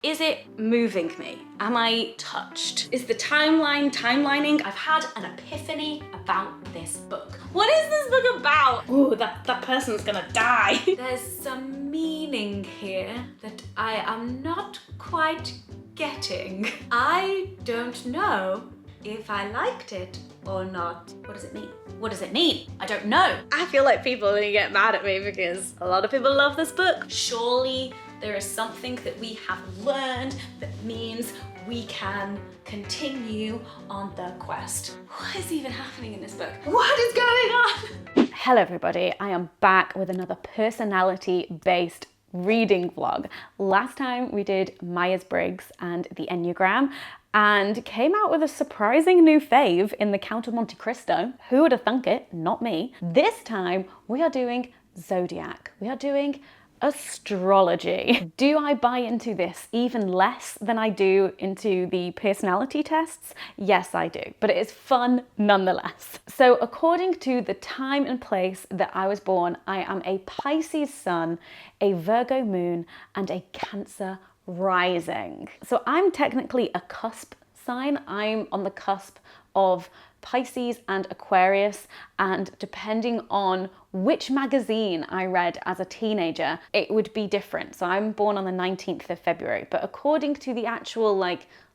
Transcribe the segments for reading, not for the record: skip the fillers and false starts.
Is it moving me? Am I touched? Is the timelining? I've had an epiphany about this book. What is this book about? Ooh, that person's gonna die. There's some meaning here that I am not quite getting. I don't know if I liked it or not. What does it mean? What does it mean? I don't know. I feel like people are gonna get mad at me because a lot of people love this book. Surely there is something that we have learned that means we can continue on the quest. What is even happening in this book? What is going on? Hello everybody, I am back with another personality-based reading vlog. Last time we did Myers-Briggs and the Enneagram and came out with a surprising new fave in the Count of Monte Cristo. Who would have thunk it? Not me. This time we are doing zodiac. We are doing astrology. Do I buy into this even less than I do into the personality tests? Yes, I do, but it is fun nonetheless. So according to the time and place that I was born, I am a Pisces sun, a Virgo moon, and a Cancer rising. So I'm technically a cusp sign. I'm on the cusp of Pisces and Aquarius, and depending on which magazine I read as a teenager, it would be different. So I'm born on the 19th of February, but according to the actual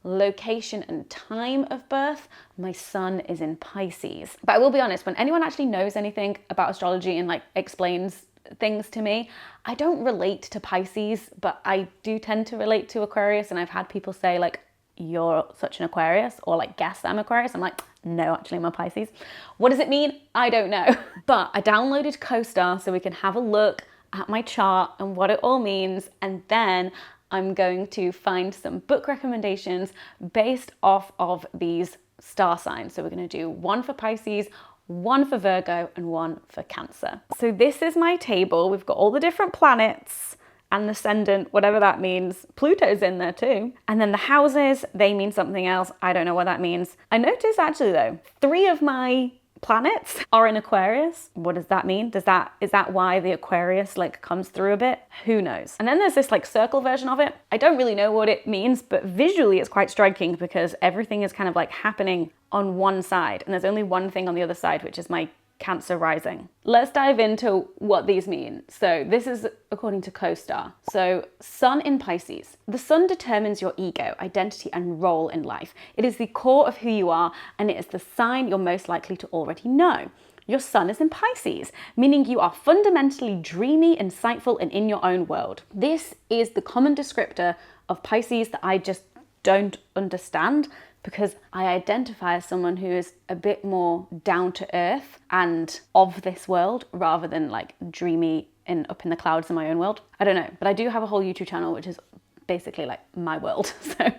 location and time of birth, my sun is in Pisces. But I will be honest, when anyone actually knows anything about astrology and explains things to me, I don't relate to Pisces, but I do tend to relate to Aquarius, and I've had people say you're such an Aquarius, or guess I'm Aquarius. I'm like, no, actually I'm a Pisces. What does it mean? I don't know. But I downloaded CoStar so we can have a look at my chart and what it all means. And then I'm going to find some book recommendations based off of these star signs. So we're going to do one for Pisces, one for Virgo, and one for Cancer. So this is my table. We've got all the different planets and the ascendant, whatever that means. Pluto's in there too. And then the houses, they mean something else. I don't know what that means. I noticed actually though, 3 of my planets are in Aquarius. What does that mean? Is that why the Aquarius comes through a bit? Who knows? And then there's this circle version of it. I don't really know what it means, but visually it's quite striking because everything is kind of happening on one side, and there's only one thing on the other side, which is my Cancer rising. Let's dive into what these mean. So this is according to CoStar. So sun in Pisces. The sun determines your ego, identity, and role in life. It is the core of who you are, and it is the sign you're most likely to already know. Your sun is in Pisces, meaning you are fundamentally dreamy, insightful, and in your own world. This is the common descriptor of Pisces that I just don't understand, because I identify as someone who is a bit more down to earth and of this world rather than dreamy and up in the clouds in my own world. I don't know, but I do have a whole YouTube channel which is basically my world. So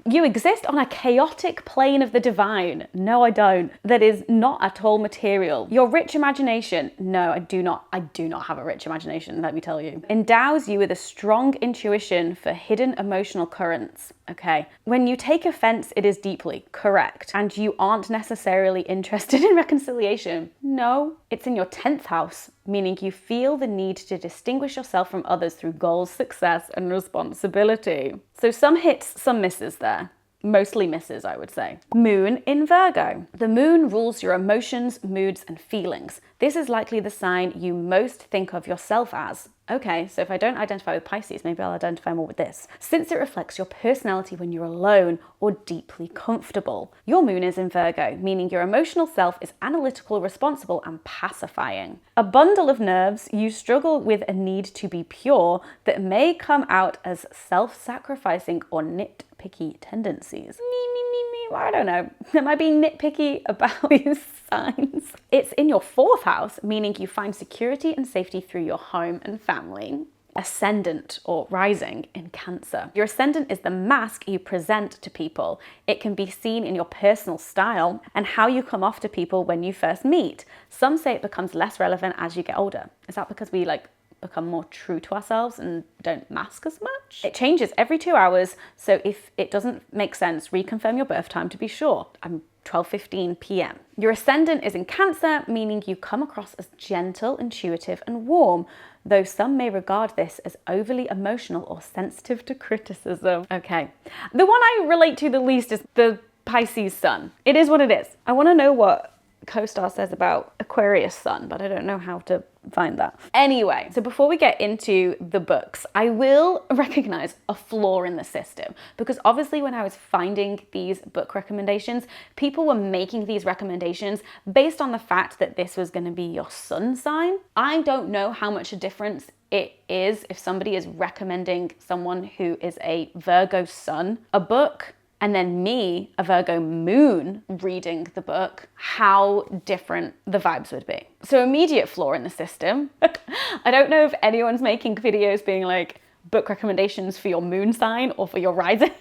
you exist on a chaotic plane of the divine. No, I don't. That is not at all material. Your rich imagination. No, I do not have a rich imagination, let me tell you. Endows you with a strong intuition for hidden emotional currents. Okay. When you take offense, it is deeply correct. And you aren't necessarily interested in reconciliation. No, it's in your 10th house, meaning you feel the need to distinguish yourself from others through goals, success, and responsibility. So some hits, some misses there. Mostly misses, I would say. Moon in Virgo. The moon rules your emotions, moods, and feelings. This is likely the sign you most think of yourself as. Okay, so if I don't identify with Pisces, maybe I'll identify more with this. Since it reflects your personality when you're alone or deeply comfortable. Your moon is in Virgo, meaning your emotional self is analytical, responsible, and pacifying. A bundle of nerves, you struggle with a need to be pure that may come out as self-sacrificing or nitpicky tendencies. I don't know. Am I being nitpicky about these signs? It's in your 4th house, meaning you find security and safety through your home and family. Ascendant or rising in Cancer. Your ascendant is the mask you present to people. It can be seen in your personal style and how you come off to people when you first meet. Some say it becomes less relevant as you get older. Is that because we become more true to ourselves and don't mask as much? It changes every 2 hours, so if it doesn't make sense, reconfirm your birth time to be sure. I'm 12:15 p.m. Your ascendant is in Cancer, meaning you come across as gentle, intuitive, and warm. though some may regard this as overly emotional or sensitive to criticism. Okay. The one I relate to the least is the Pisces sun. It is what it is. I want to know what co-star says about Aquarius sun, but I don't know how to find that. Anyway, so before we get into the books, I will recognize a flaw in the system, because obviously when I was finding these book recommendations, people were making these recommendations based on the fact that this was going to be your sun sign. I don't know how much a difference it is if somebody is recommending someone who is a Virgo sun a book, and then me, a Virgo moon, reading the book, how different the vibes would be. So immediate flaw in the system. I don't know if anyone's making videos being like, book recommendations for your moon sign or for your rising,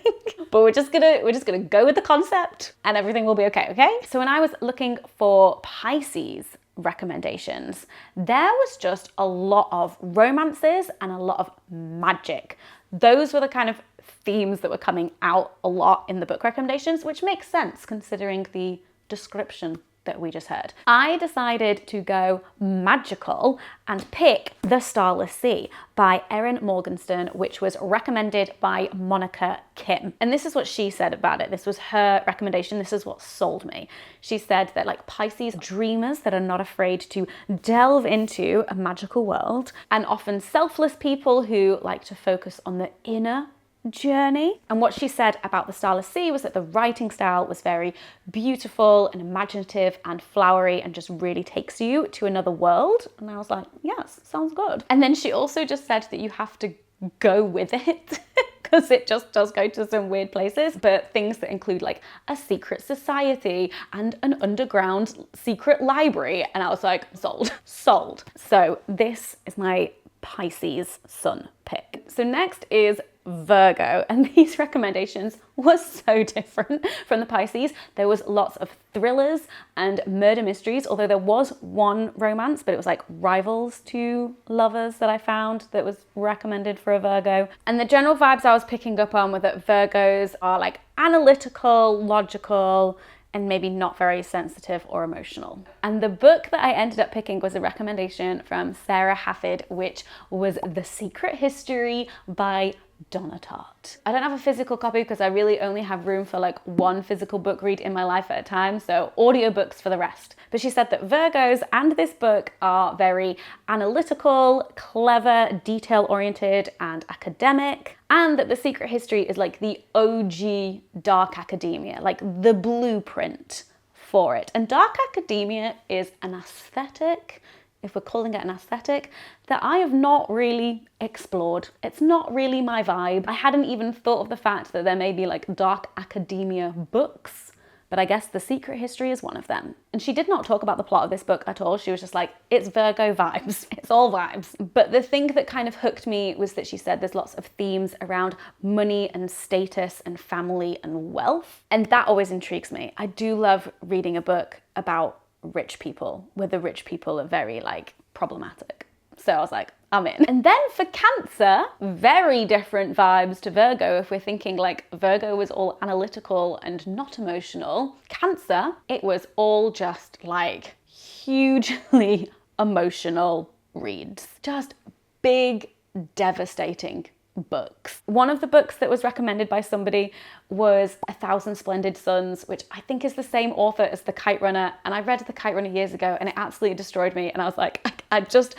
but we're just gonna go with the concept and everything will be okay, okay? So when I was looking for Pisces recommendations, there was just a lot of romances and a lot of magic. Those were the kind of themes that were coming out a lot in the book recommendations, which makes sense considering the description that we just heard. I decided to go magical and pick The Starless Sea by Erin Morgenstern, which was recommended by Monica Kim. And this is what she said about it. This was her recommendation. This is what sold me. She said that like Pisces dreamers that are not afraid to delve into a magical world, and often selfless people who like to focus on the inner journey. And what she said about The Starless Sea was that the writing style was very beautiful and imaginative and flowery and just really takes you to another world. And I was like, yes, sounds good. And then she also just said that you have to go with it because it just does go to some weird places, but things that include like a secret society and an underground secret library. And I was like, sold, sold. So this is my Pisces sun pick. So next is Virgo, and these recommendations were so different from the Pisces. There was lots of thrillers and murder mysteries, although there was one romance, but it was like rivals to lovers that I found that was recommended for a Virgo. And the general vibes I was picking up on were that Virgos are like analytical, logical, and maybe not very sensitive or emotional. And the book that I ended up picking was a recommendation from Sarah Hafid, which was The Secret History by Donna Tartt. I don't have a physical copy because I really only have room for like one physical book read in my life at a time, so audiobooks for the rest. But she said that Virgos and this book are very analytical, clever, detail-oriented, and academic, and that The Secret History is like the OG dark academia, like the blueprint for it. And dark academia is an aesthetic, if we're calling it an aesthetic, that I have not really explored. It's not really my vibe. I hadn't even thought of the fact that there may be like dark academia books, but I guess The Secret History is one of them. And she did not talk about the plot of this book at all. She was just like, it's Virgo vibes. It's all vibes. But the thing that kind of hooked me was that she said there's lots of themes around money and status and family and wealth. And that always intrigues me. I do love reading a book about rich people, where the rich people are very like problematic. So I was like, I'm in. And then for Cancer, very different vibes to Virgo. If we're thinking like Virgo was all analytical and not emotional, Cancer, it was all just like hugely emotional reads. Just big, devastating books. One of the books that was recommended by somebody was A Thousand Splendid Suns, which I think is the same author as The Kite Runner. And I read The Kite Runner years ago and it absolutely destroyed me. And I was like, I just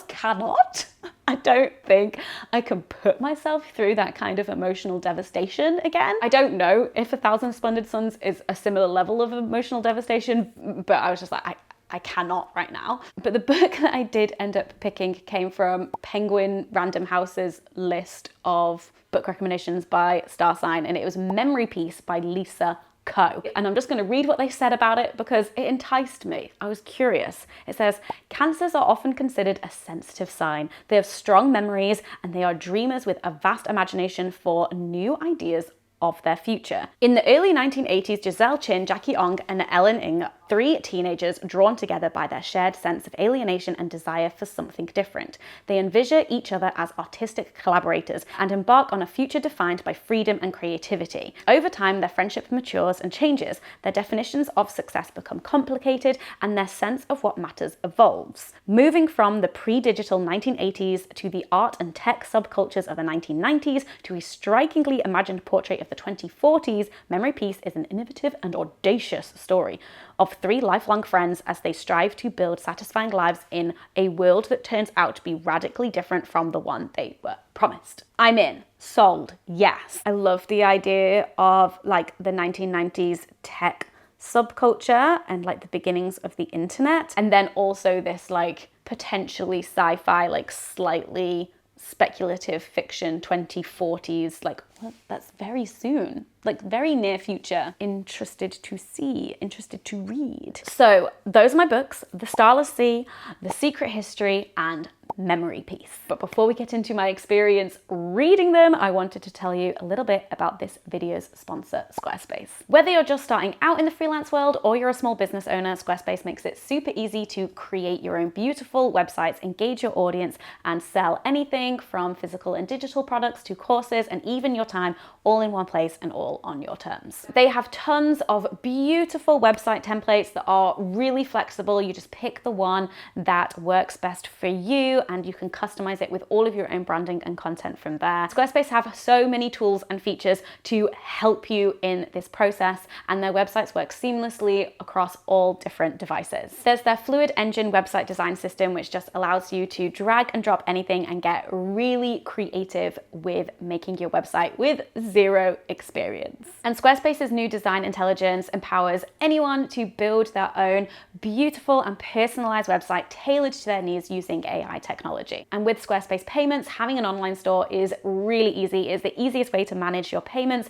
cannot. I don't think I can put myself through that kind of emotional devastation again. I don't know if A Thousand Splendid Suns is a similar level of emotional devastation, but I was just like, I cannot right now. But the book that I did end up picking came from Penguin Random House's list of book recommendations by star sign, and it was Memory Peace by Lisa Coe. And I'm just going to read what they said about it because it enticed me. I was curious. It says, Cancers are often considered a sensitive sign. They have strong memories and they are dreamers with a vast imagination for new ideas of their future. In the early 1980s, Giselle Chin, Jackie Ong, and Ellen Ng, three teenagers drawn together by their shared sense of alienation and desire for something different. They envision each other as artistic collaborators and embark on a future defined by freedom and creativity. Over time, their friendship matures and changes. Their definitions of success become complicated, and their sense of what matters evolves. Moving from the pre-digital 1980s to the art and tech subcultures of the 1990s to a strikingly imagined portrait of the 2040s, Memory Peace is an innovative and audacious story of three lifelong friends as they strive to build satisfying lives in a world that turns out to be radically different from the one they were promised. I'm in. Sold. Yes. I love the idea of like the 1990s tech subculture and like the beginnings of the internet, and then also this like potentially sci-fi, like slightly speculative fiction 2040s, like well, that's very soon, like very near future. Interested to see, interested to read. So those are my books: The Starless Sea, The Secret History, and Memory Peace. But before we get into my experience reading them, I wanted to tell you a little bit about this video's sponsor, Squarespace. Whether you're just starting out in the freelance world or you're a small business owner, Squarespace makes it super easy to create your own beautiful websites, engage your audience, and sell anything from physical and digital products to courses and even your time, all in one place and all on your terms. They have tons of beautiful website templates that are really flexible. You just pick the one that works best for you and you can customize it with all of your own branding and content from there. Squarespace have so many tools and features to help you in this process, and their websites work seamlessly across all different devices. There's their Fluid Engine website design system, which just allows you to drag and drop anything and get really creative with making your website with zero experience. And Squarespace's new design intelligence empowers anyone to build their own beautiful and personalized website tailored to their needs using AI technology. And with Squarespace payments, having an online store is really easy. It's the easiest way to manage your payments.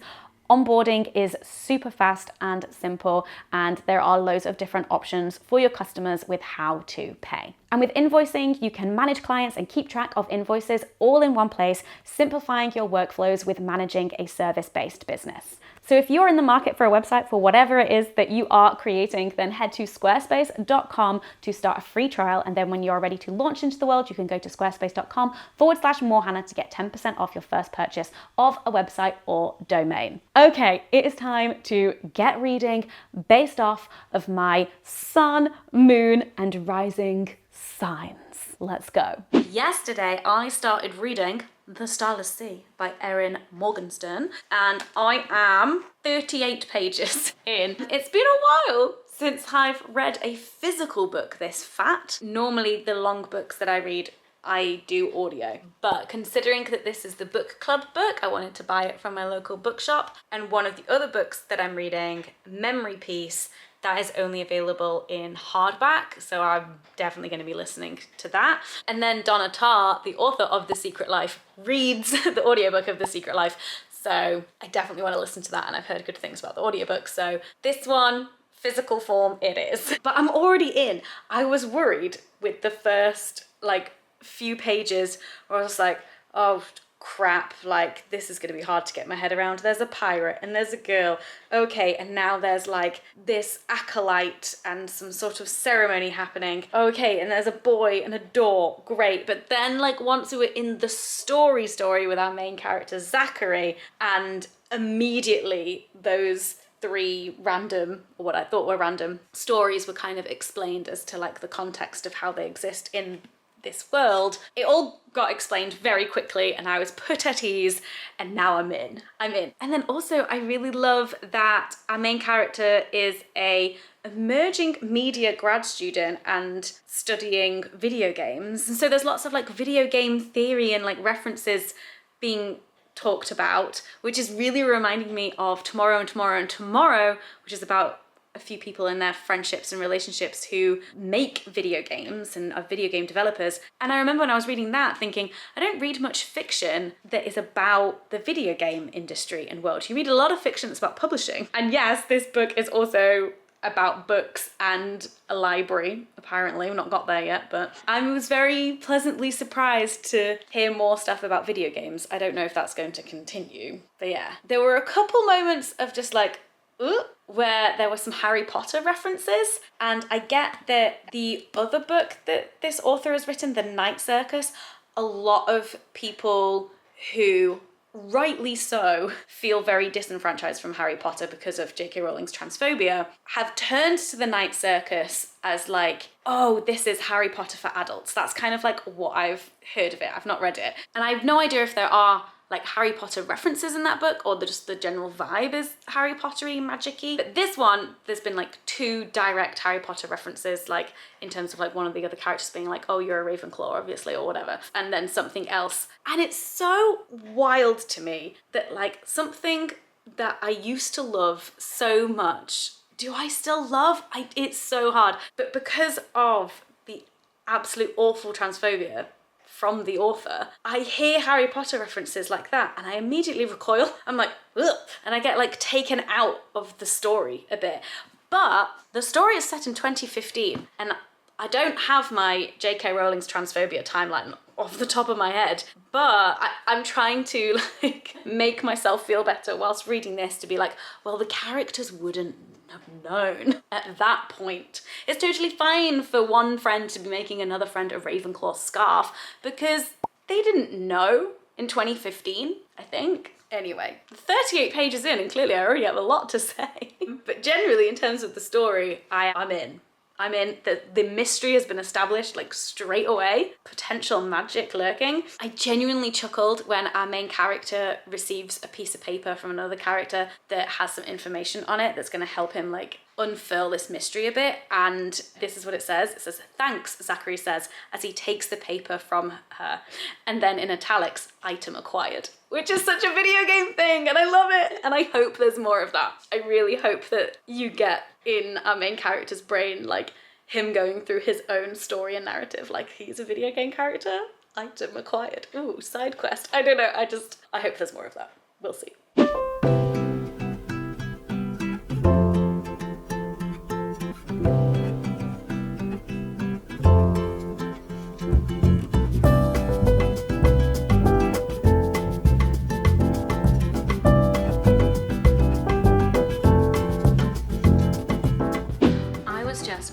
Onboarding is super fast and simple, and there are loads of different options for your customers with how to pay. And with invoicing, you can manage clients and keep track of invoices all in one place, simplifying your workflows with managing a service-based business. So if you're in the market for a website for whatever it is that you are creating, then head to squarespace.com to start a free trial. And then when you're ready to launch into the world, you can go to squarespace.com/morehannah to get 10% off your first purchase of a website or domain. Okay, it is time to get reading based off of my sun, moon, and rising signs. Let's go. Yesterday, I started reading The Starless Sea by Erin Morgenstern, and I am 38 pages in. It's been a while since I've read a physical book this fat. Normally the long books that I read, I do audio, but considering that this is the book club book, I wanted to buy it from my local bookshop. And one of the other books that I'm reading, Memory Peace, that is only available in hardback, so I'm definitely going to be listening to that. And then Donna Tartt, the author of The Secret Life, reads the audiobook of The Secret Life, so I definitely want to listen to that, and I've heard good things about the audiobook, so this one, physical form it is. But I'm already in. I was worried with the first like few pages where I was like, oh crap, like this is gonna be hard to get my head around. There's a pirate and there's a girl, okay, and now there's like this acolyte and some sort of ceremony happening, okay, and there's a boy and a door, great. But then like once we were in the story with our main character Zachary, and immediately those three random, or what I thought were random, stories were kind of explained as to like the context of how they exist in this world. It all got explained very quickly and I was put at ease, and now I'm in. And then also I really love that our main character is a emerging media grad student and studying video games. And so there's lots of like video game theory and like references being talked about, which is really reminding me of Tomorrow and Tomorrow and Tomorrow, which is about a few people in their friendships and relationships who make video games and are video game developers. And I remember when I was reading that thinking, I don't read much fiction that is about the video game industry and world. You read a lot of fiction that's about publishing. And yes, this book is also about books and a library, apparently. We've not got there yet, but I was very pleasantly surprised to hear more stuff about video games. I don't know if that's going to continue, but yeah. There were a couple moments of just like, ooh, where there were some Harry Potter references, and I get that the other book that this author has written, The Night Circus, a lot of people who rightly so feel very disenfranchised from Harry Potter because of J.K. Rowling's transphobia, have turned to The Night Circus as like, oh, this is Harry Potter for adults. That's kind of like what I've heard of it. I've not read it. And I have no idea if there are like Harry Potter references in that book or just the general vibe is Harry Potter-y, magic-y. But this one, there's been like 2 direct Harry Potter references, like in terms of like one of the other characters being like, oh, you're a Ravenclaw, obviously, or whatever. And then something else. And it's so wild to me that like something that I used to love so much, do I still love? It's so hard. But because of the absolute awful transphobia from the author, I hear Harry Potter references like that and I immediately recoil. I'm like, ugh, and I get like taken out of the story a bit. But the story is set in 2015 and I don't have my J.K. Rowling's transphobia timeline off the top of my head, but I'm trying to like make myself feel better whilst reading this to be like, well, the characters wouldn't have known at that point. It's totally fine for one friend to be making another friend a Ravenclaw scarf because they didn't know in 2015, I think. Anyway, 38 pages in and clearly I already have a lot to say. But generally in terms of the story, I'm in. I'm in. The mystery has been established like straight away. Potential magic lurking. I genuinely chuckled when our main character receives a piece of paper from another character that has some information on it that's going to help him like unfurl this mystery a bit. And this is what it says. It says, "Thanks," Zachary says as he takes the paper from her. And then in italics, "item acquired." Which is such a video game thing and I love it. And I hope there's more of that. I really hope that you get in our main character's brain like him going through his own story and narrative like he's a video game character. Item acquired. Ooh, side quest. I don't know. I hope there's more of that. We'll see.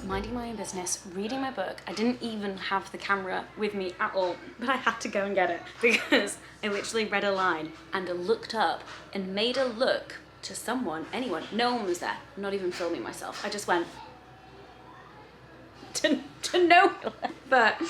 Minding my own business, reading my book. I didn't even have the camera with me at all, but I had to go and get it because I literally read a line and looked up and made a look to someone, anyone, no one was there, I'm not even filming myself. I just went to nowhere. But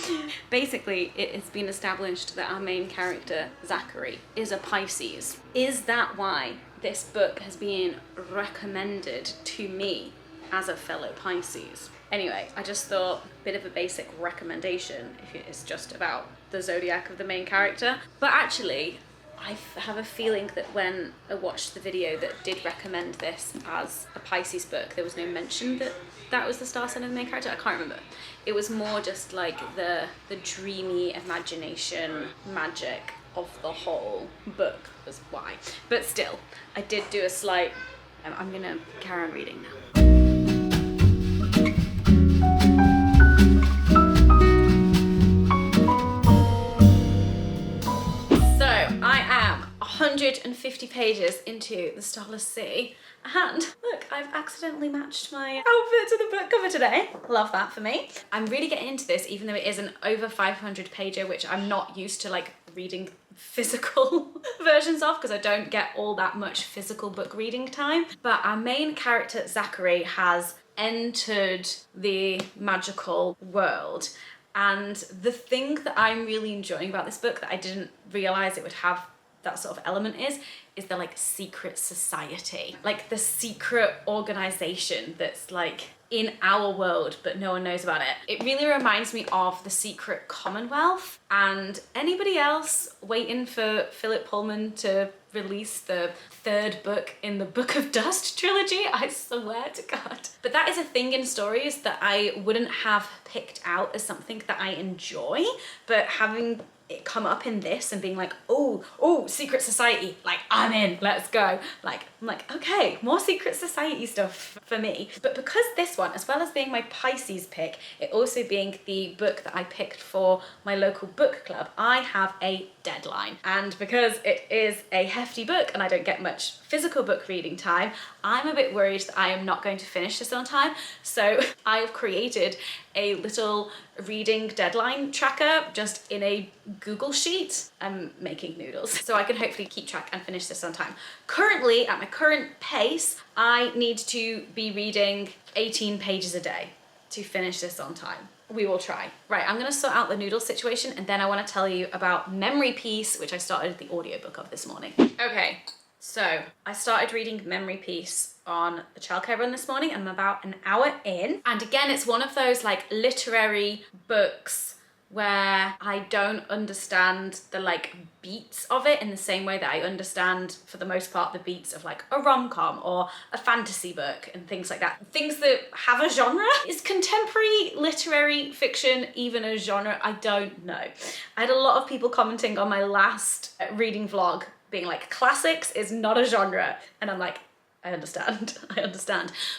basically it has been established that our main character, Zachary, is a Pisces. Is that why this book has been recommended to me as a fellow Pisces? Anyway, I just thought a bit of a basic recommendation if it's just about the zodiac of the main character. But actually, I have a feeling that when I watched the video that did recommend this as a Pisces book, there was no mention that that was the star sign of the main character. I can't remember. It was more just like the dreamy imagination magic of the whole book was why. But still, I did do a slight... I'm gonna carry on reading now. So I am 150 pages into The Starless Sea, and look, I've accidentally matched my outfit to the book cover today. Love that for me. I'm really getting into this, even though it is an over 500 pager, which I'm not used to like reading physical versions of because I don't get all that much physical book reading time. But our main character, Zachary, has entered the magical world. And the thing that I'm really enjoying about this book that I didn't realize it would have that sort of element is the like secret society, like the secret organization that's like in our world but no one knows about it. It really reminds me of the Secret Commonwealth. And anybody else waiting for Philip Pullman to release the 3rd book in the Book of Dust trilogy? I swear to God. But that is a thing in stories that I wouldn't have picked out as something that I enjoy, but having it come up in this and being like, oh, secret society, like I'm in, let's go. Like, I'm like, okay, more secret society stuff for me. But because this one, as well as being my Pisces pick, it also being the book that I picked for my local book club, I have a deadline. And because it is a hefty book and I don't get much physical book reading time, I'm a bit worried that I am not going to finish this on time. So I have created a little reading deadline tracker just in a Google sheet. I'm making noodles so I can hopefully keep track and finish this on time. Currently, at my current pace, I need to be reading 18 pages a day to finish this on time. We will try. Right, I'm gonna sort out the noodle situation and then I wanna tell you about Memory Peace, which I started the audiobook of this morning. Okay, so I started reading Memory Peace on the childcare run this morning and I'm about an hour in. And again, it's one of those like literary books where I don't understand the like beats of it in the same way that I understand for the most part the beats of like a rom-com or a fantasy book and things like that. Things that have a genre. Is contemporary literary fiction even a genre? I don't know. I had a lot of people commenting on my last reading vlog being like, classics is not a genre. And I'm like, I understand.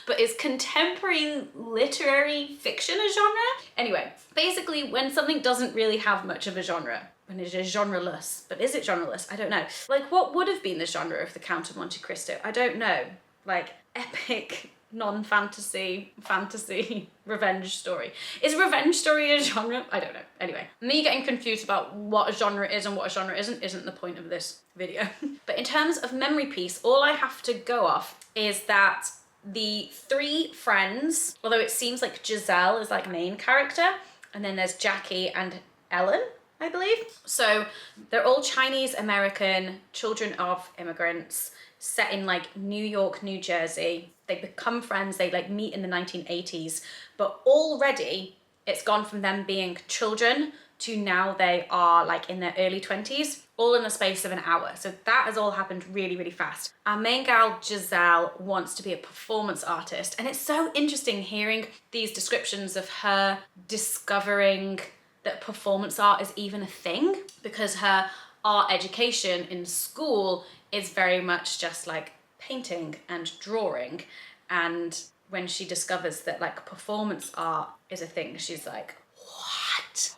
But is contemporary literary fiction a genre? Anyway, basically when something doesn't really have much of a genre, when it is genreless, but is it genreless? I don't know. Like what would have been the genre of the Count of Monte Cristo? I don't know. Like epic, non-fantasy, fantasy, revenge story. Is revenge story a genre? I don't know. Anyway, me getting confused about what a genre is and what a genre isn't the point of this video. But in terms of Memory Peace, all I have to go off is that the three friends, although it seems like Giselle is like main character, and then there's Jackie and Ellen, I believe. So they're all Chinese American children of immigrants set in like New York, New Jersey. They become friends, they like meet in the 1980s, but already it's gone from them being children to now they are like in their early 20s, all in the space of an hour. So that has all happened really, really fast. Our main gal, Giselle, wants to be a performance artist. And it's so interesting hearing these descriptions of her discovering that performance art is even a thing, because her art education in school is very much just like painting and drawing. And when she discovers that like performance art is a thing, she's like, what?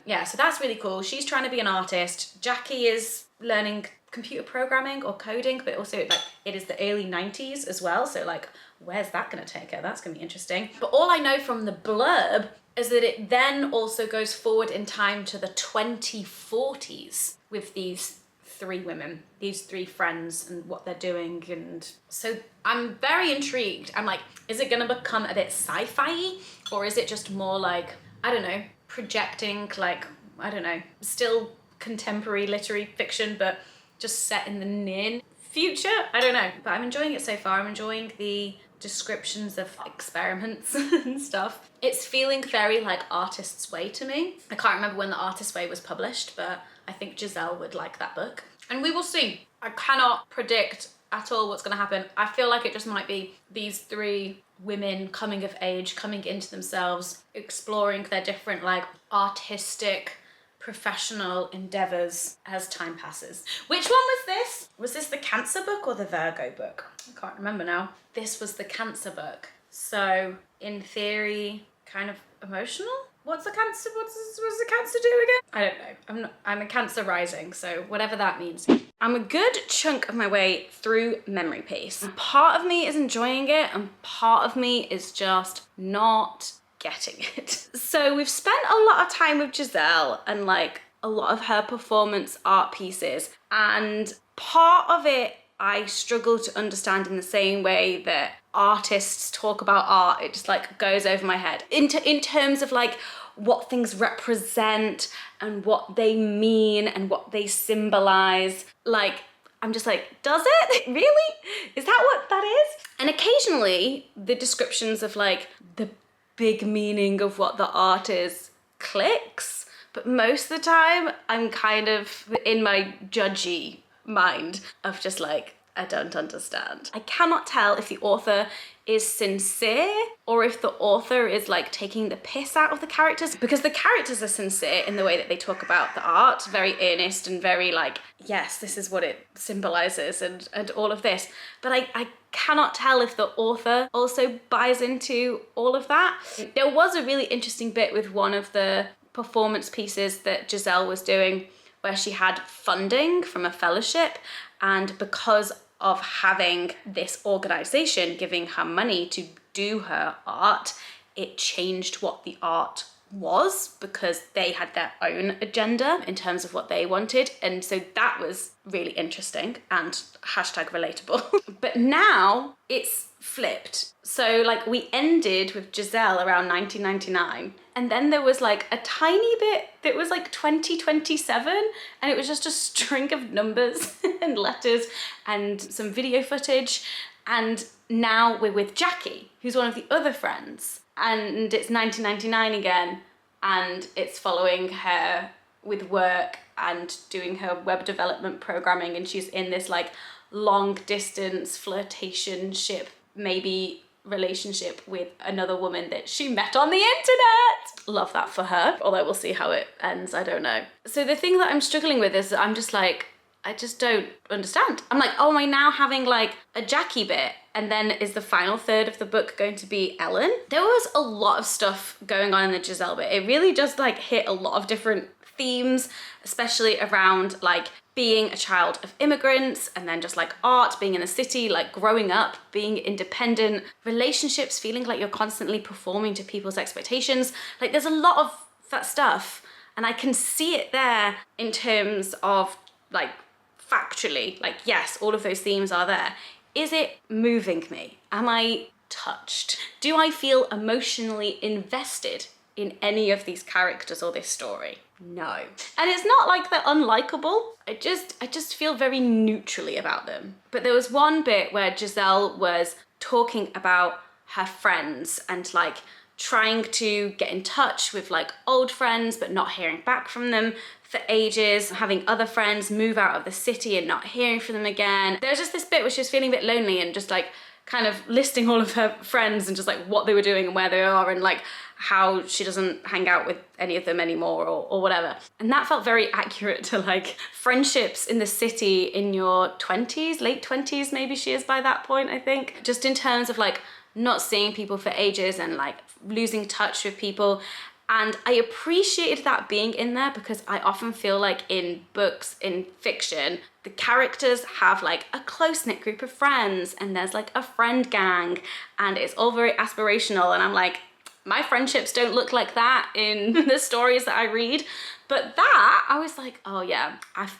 Yeah, so that's really cool. She's trying to be an artist. Jackie is learning computer programming or coding, but also like it is the early 90s as well. So like, where's that gonna take her? That's gonna be interesting. But all I know from the blurb is that it then also goes forward in time to the 2040s with these three women, these three friends and what they're doing. And so I'm very intrigued. I'm like, is it gonna become a bit sci-fi or is it just more like, I don't know, projecting like, I don't know, still contemporary literary fiction, but just set in the near future? I don't know, but I'm enjoying it so far. I'm enjoying the descriptions of experiments and stuff. It's feeling very like Artist's Way to me. I can't remember when the Artist's Way was published, but I think Giselle would like that book. And we will see. I cannot predict at all what's gonna happen. I feel like it just might be these three women coming of age, coming into themselves, exploring their different like artistic, professional endeavors as time passes. Which one was this? Was this the Cancer book or the Virgo book? I can't remember now. This was the Cancer book. So in theory, kind of emotional? What's the Cancer? What's the Cancer do again? I don't know. I'm a Cancer rising, so whatever that means. I'm a good chunk of my way through Memory Peace. And part of me is enjoying it and part of me is just not getting it. So we've spent a lot of time with Giselle and like a lot of her performance art pieces, and part of it I struggle to understand in the same way that artists talk about art. It just like goes over my head in terms of like what things represent and what they mean and what they symbolize. Like, I'm just like, does it? Really? Is that what that is? And occasionally the descriptions of like the big meaning of what the art is clicks, but most of the time I'm kind of in my judgy mind of just like, I don't understand. I cannot tell if the author is sincere or if the author is like taking the piss out of the characters, because the characters are sincere in the way that they talk about the art, very earnest and very like, yes, this is what it symbolizes and all of this. But I cannot tell if the author also buys into all of that. There was a really interesting bit with one of the performance pieces that Giselle was doing where she had funding from a fellowship, and because of having this organization giving her money to do her art, it changed what the art was because they had their own agenda in terms of what they wanted. And so that was really interesting and hashtag relatable. But now it's flipped. So like we ended with Giselle around 1999, and then there was like a tiny bit that was like 2027, and it was just a string of numbers and letters and some video footage. And now we're with Jackie, who's one of the other friends, and it's 1999 again, and it's following her with work and doing her web development programming, and she's in this like long distance flirtationship, maybe relationship with another woman that she met on the internet. Love that for her, although we'll see how it ends, I don't know. So the thing that I'm struggling with is I'm just like, I just don't understand. I'm like, oh, am I now having like a Jackie bit? And then is the final third of the book going to be Ellen? There was a lot of stuff going on in the Giselle bit. It really just like hit a lot of different themes, especially around like being a child of immigrants, and then just like art, being in the city, like growing up, being independent, relationships, feeling like you're constantly performing to people's expectations. Like there's a lot of that stuff, and I can see it there in terms of like factually, like yes, all of those themes are there. Is it moving me? Am I touched? Do I feel emotionally invested in any of these characters or this story? No. And it's not like they're unlikable. I just feel very neutrally about them. But there was one bit where Giselle was talking about her friends and like trying to get in touch with like old friends but not hearing back from them for ages, having other friends move out of the city and not hearing from them again. There was just this bit where she was feeling a bit lonely and just like kind of listing all of her friends and just like what they were doing and where they are, and like how she doesn't hang out with any of them anymore or whatever. And that felt very accurate to like friendships in the city in your 20s, late 20s maybe she is by that point, I think. Just in terms of like not seeing people for ages and like losing touch with people. And I appreciated that being in there because I often feel like in books, in fiction, the characters have like a close-knit group of friends and there's like a friend gang and it's all very aspirational, and I'm like, my friendships don't look like that in the stories that I read. But that, I was like, oh yeah,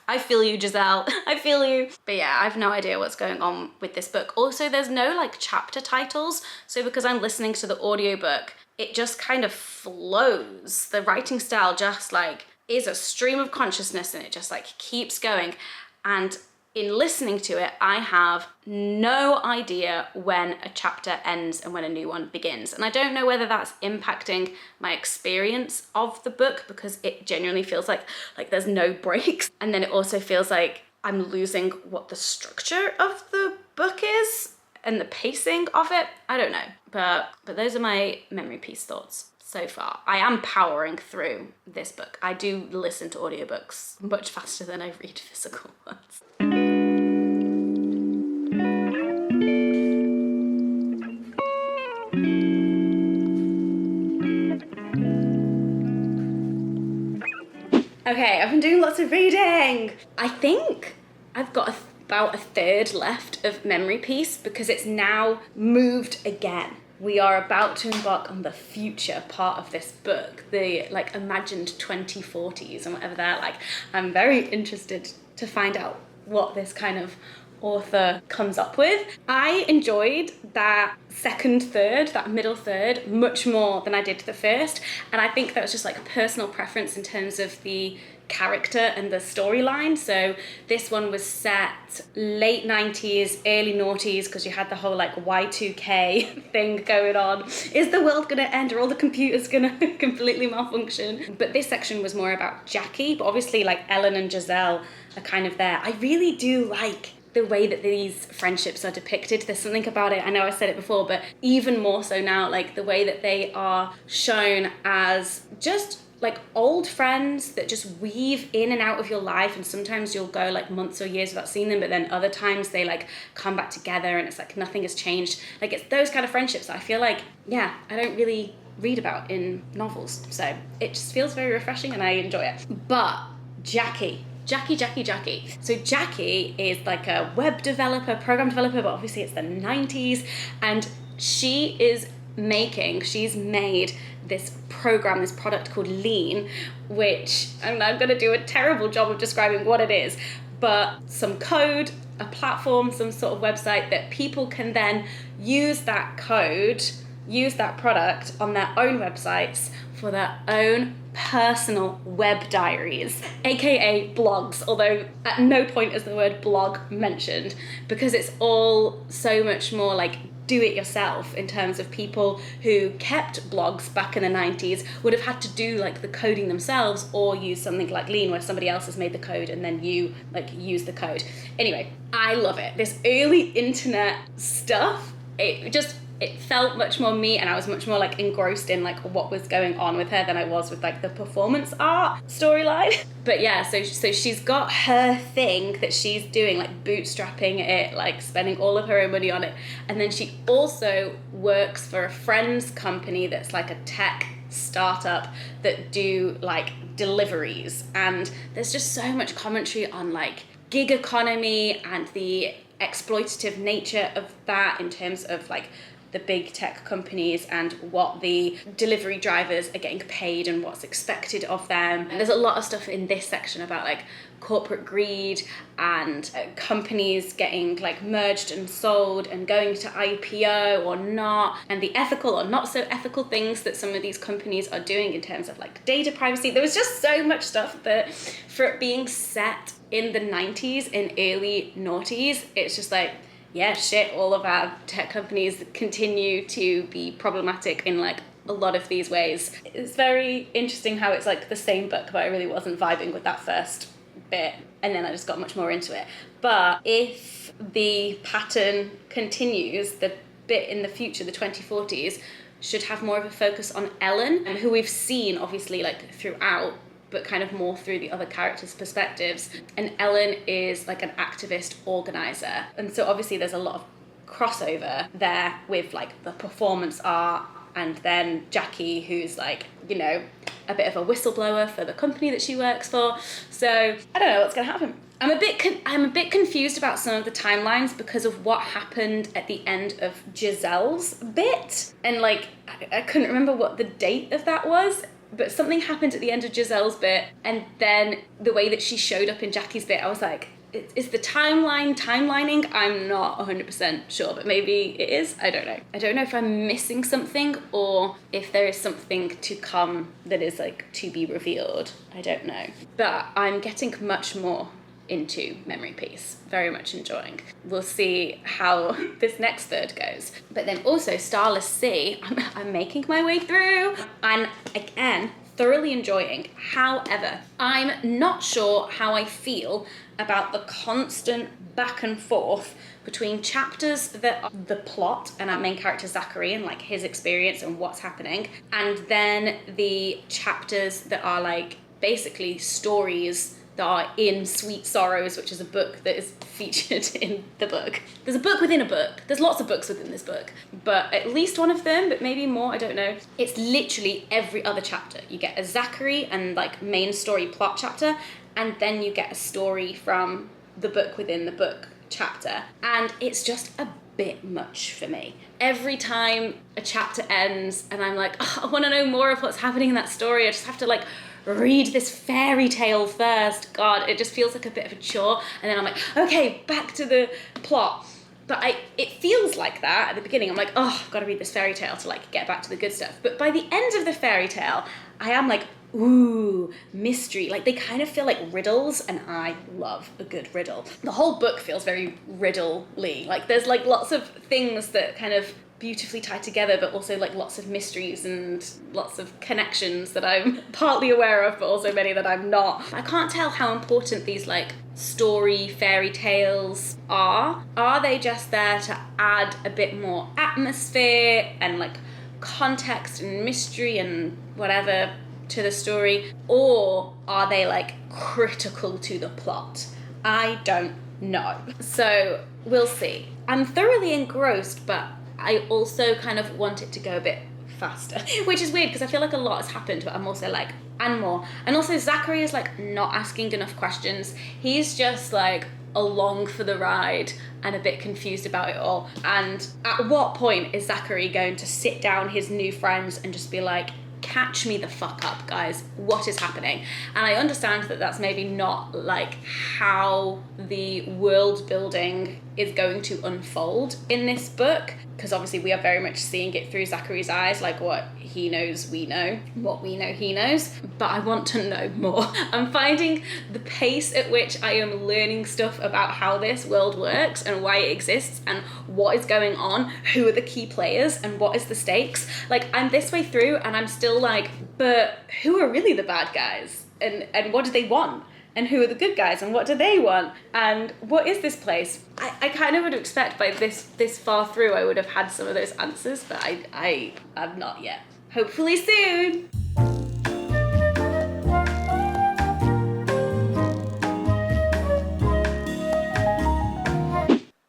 I feel you, Giselle. I feel you. But yeah, I have no idea what's going on with this book. Also, there's no like chapter titles. So because I'm listening to the audiobook, it just kind of flows. The writing style just like is a stream of consciousness and it just like keeps going. And in listening to it, I have no idea when a chapter ends and when a new one begins. And I don't know whether that's impacting my experience of the book because it genuinely feels like there's no breaks. And then it also feels like I'm losing what the structure of the book is and the pacing of it. I don't know, but those are my memory piece thoughts so far. I am powering through this book. I do listen to audiobooks much faster than I read physical ones. Okay, I've been doing lots of reading. I think I've got about a third left of memory piece because it's now moved again. We are about to embark on the future part of this book, the like imagined 2040s and whatever they're like. I'm very interested to find out what this kind of author comes up with. I enjoyed that second third, that middle third, much more than I did the first. And I think that was just like a personal preference in terms of the character and the storyline. So this one was set late 90s, early noughties, because you had the whole like Y2K thing going on. Is the world gonna end? Are all the computers gonna completely malfunction? But this section was more about Jackie, but obviously like Ellen and Giselle are kind of there. I really do like the way that these friendships are depicted. There's something about it, I know I said it before, but even more so now, like the way that they are shown as just like old friends that just weave in and out of your life, and sometimes you'll go like months or years without seeing them, but then other times they like come back together and it's like nothing has changed. Like it's those kind of friendships that I feel like, yeah, I don't really read about in novels, so it just feels very refreshing and I enjoy it. But Jackie. So Jackie is like a web developer, program developer, but obviously it's the 90s, and she's made this program, this product called Lean, which I'm going to do a terrible job of describing what it is, but some code, a platform, some sort of website that people can then use that code, use that product on their own websites for their own personal web diaries, aka blogs, although at no point is the word blog mentioned, because it's all so much more like do it yourself in terms of people who kept blogs back in the 90s would have had to do like the coding themselves or use something like Lean where somebody else has made the code and then you like use the code. Anyway, I love it. This early internet stuff, it felt much more me, and I was much more like engrossed in like what was going on with her than I was with like the performance art storyline. But yeah, so she's got her thing that she's doing, like bootstrapping it, like spending all of her own money on it. And then she also works for a friend's company that's like a tech startup that do like deliveries. And there's just so much commentary on like gig economy and the exploitative nature of that in terms of like the big tech companies and what the delivery drivers are getting paid and what's expected of them. And there's a lot of stuff in this section about like corporate greed and companies getting like merged and sold and going to IPO or not, and the ethical or not so ethical things that some of these companies are doing in terms of like data privacy. There was just so much stuff that for it being set in the 90s and early noughties, it's just like, yeah, shit, all of our tech companies continue to be problematic in like a lot of these ways. It's very interesting how it's like the same book, but I really wasn't vibing with that first bit, and then I just got much more into it. But if the pattern continues, the bit in the future, the 2040s, should have more of a focus on Ellen, who we've seen obviously like throughout, but kind of more through the other characters' perspectives. And Ellen is like an activist organizer. And so obviously there's a lot of crossover there with like the performance art, and then Jackie, who's like, you know, a bit of a whistleblower for the company that she works for. So I don't know what's gonna happen. I'm a bit confused about some of the timelines because of what happened at the end of Giselle's bit. And like, I couldn't remember what the date of that was, but something happened at the end of Giselle's bit, and then the way that she showed up in Jackie's bit, I was like, is the timelining? I'm not 100% sure, but maybe it is. I don't know. I don't know if I'm missing something or if there is something to come that is like to be revealed. I don't know. But I'm getting much more into Memory Peace, very much enjoying. We'll see how this next third goes. But then also Starless Sea, I'm making my way through, and again, thoroughly enjoying. However, I'm not sure how I feel about the constant back and forth between chapters that are the plot and our main character Zachary and like his experience and what's happening, and then the chapters that are like basically stories that are in Sweet Sorrows, which is a book that is featured in the book. There's a book within a book. There's lots of books within this book, but at least one of them, but maybe more, I don't know. It's literally every other chapter. You get a Zachary and like main story plot chapter, and then you get a story from the book within the book chapter. And it's just a bit much for me. Every time a chapter ends and I'm like, oh, I want to know more of what's happening in that story, I just have to like read this fairy tale first. God, it just feels like a bit of a chore. And then I'm like, okay, back to the plot. But it feels like that at the beginning. I'm like, oh, I've got to read this fairy tale to like get back to the good stuff. But by the end of the fairy tale, I am like, ooh, mystery. Like they kind of feel like riddles, and I love a good riddle. The whole book feels very riddle-y. Like there's like lots of things that kind of beautifully tied together, but also like lots of mysteries and lots of connections that I'm partly aware of, but also many that I'm not. I can't tell how important these like story fairy tales are. Are they just there to add a bit more atmosphere and like context and mystery and whatever to the story, or are they like critical to the plot? I don't know. So we'll see. I'm thoroughly engrossed, but I also kind of want it to go a bit faster, which is weird because I feel like a lot has happened, but I'm also like, and more. And also Zachary is like not asking enough questions. He's just like along for the ride and a bit confused about it all. And at what point is Zachary going to sit down his new friends and just be like, catch me the fuck up, guys, what is happening? And I understand that that's maybe not like how the world building is going to unfold in this book, because obviously we are very much seeing it through Zachary's eyes, like what he knows we know, what we know he knows, but I want to know more. I'm finding the pace at which I am learning stuff about how this world works and why it exists and what is going on, who are the key players and what is the stakes. Like, I'm this way through and I'm still like, but who are really the bad guys? And what do they want? And who are the good guys and what do they want? And what is this place? I kind of would expect by this far through I would have had some of those answers, but I have not yet. Hopefully soon.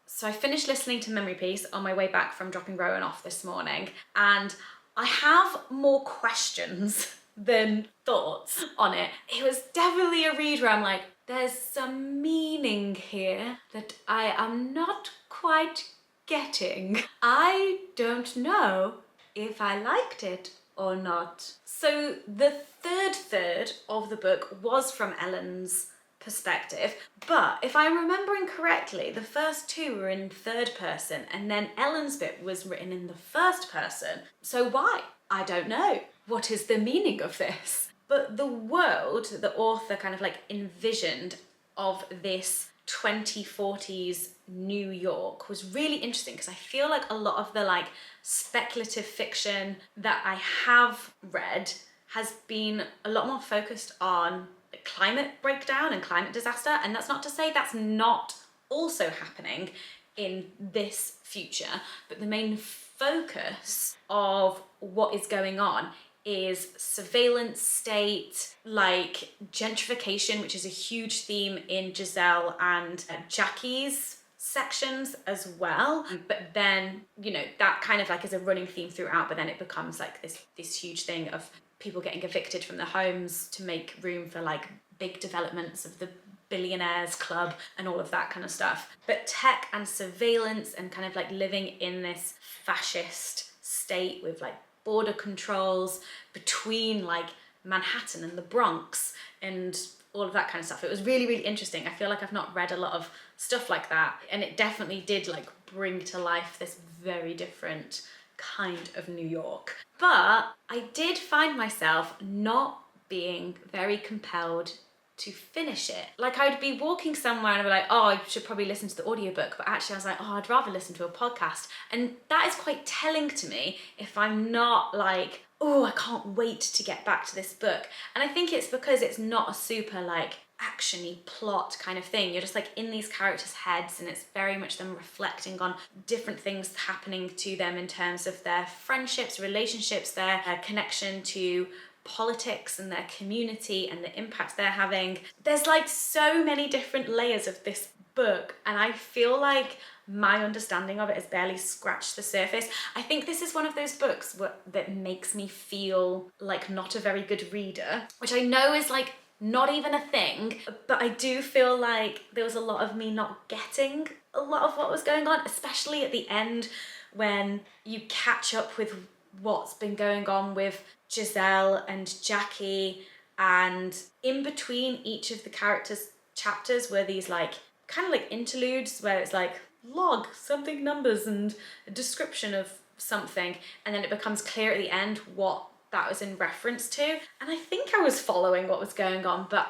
So I finished listening to Memory Piece on my way back from dropping Rowan off this morning, and I have more questions than thoughts on it. It was definitely a read where I'm like, there's some meaning here that I am not quite getting. I don't know if I liked it or not. So the third of the book was from Ellen's perspective, but if I'm remembering correctly, the first two were in third person and then Ellen's bit was written in the first person. So why? I don't know. What is the meaning of this? But the world that the author kind of like envisioned of this 2040s New York was really interesting, because I feel like a lot of the like speculative fiction that I have read has been a lot more focused on climate breakdown and climate disaster, and that's not to say that's not also happening in this future, but the main focus of what is going on is surveillance state, like gentrification, which is a huge theme in Giselle and Jackie's sections as well. But then, you know, that kind of like is a running theme throughout, but then it becomes like this huge thing of people getting evicted from their homes to make room for like big developments of the billionaires club and all of that kind of stuff. But tech and surveillance and kind of like living in this fascist state with like border controls between like Manhattan and the Bronx and all of that kind of stuff. It was really, really interesting. I feel like I've not read a lot of stuff like that, and it definitely did like bring to life this very different kind of New York. But I did find myself not being very compelled to finish it. Like, I'd be walking somewhere and I'd be like, oh, I should probably listen to the audiobook, but actually I was like, oh, I'd rather listen to a podcast. And that is quite telling to me if I'm not like, oh, I can't wait to get back to this book. And I think it's because it's not a super like action-y plot kind of thing. You're just like in these characters' heads, and it's very much them reflecting on different things happening to them in terms of their friendships, relationships, their connection to politics and their community and the impact they're having. There's like so many different layers of this book, and I feel like my understanding of it has barely scratched the surface. I think this is one of those books that makes me feel like not a very good reader, which I know is like not even a thing, but I do feel like there was a lot of me not getting a lot of what was going on, especially at the end when you catch up with what's been going on with Giselle and Jackie, and in between each of the characters' chapters were these like kind of like interludes where it's like log something numbers and a description of something, and then it becomes clear at the end what that was in reference to. And I think I was following what was going on, but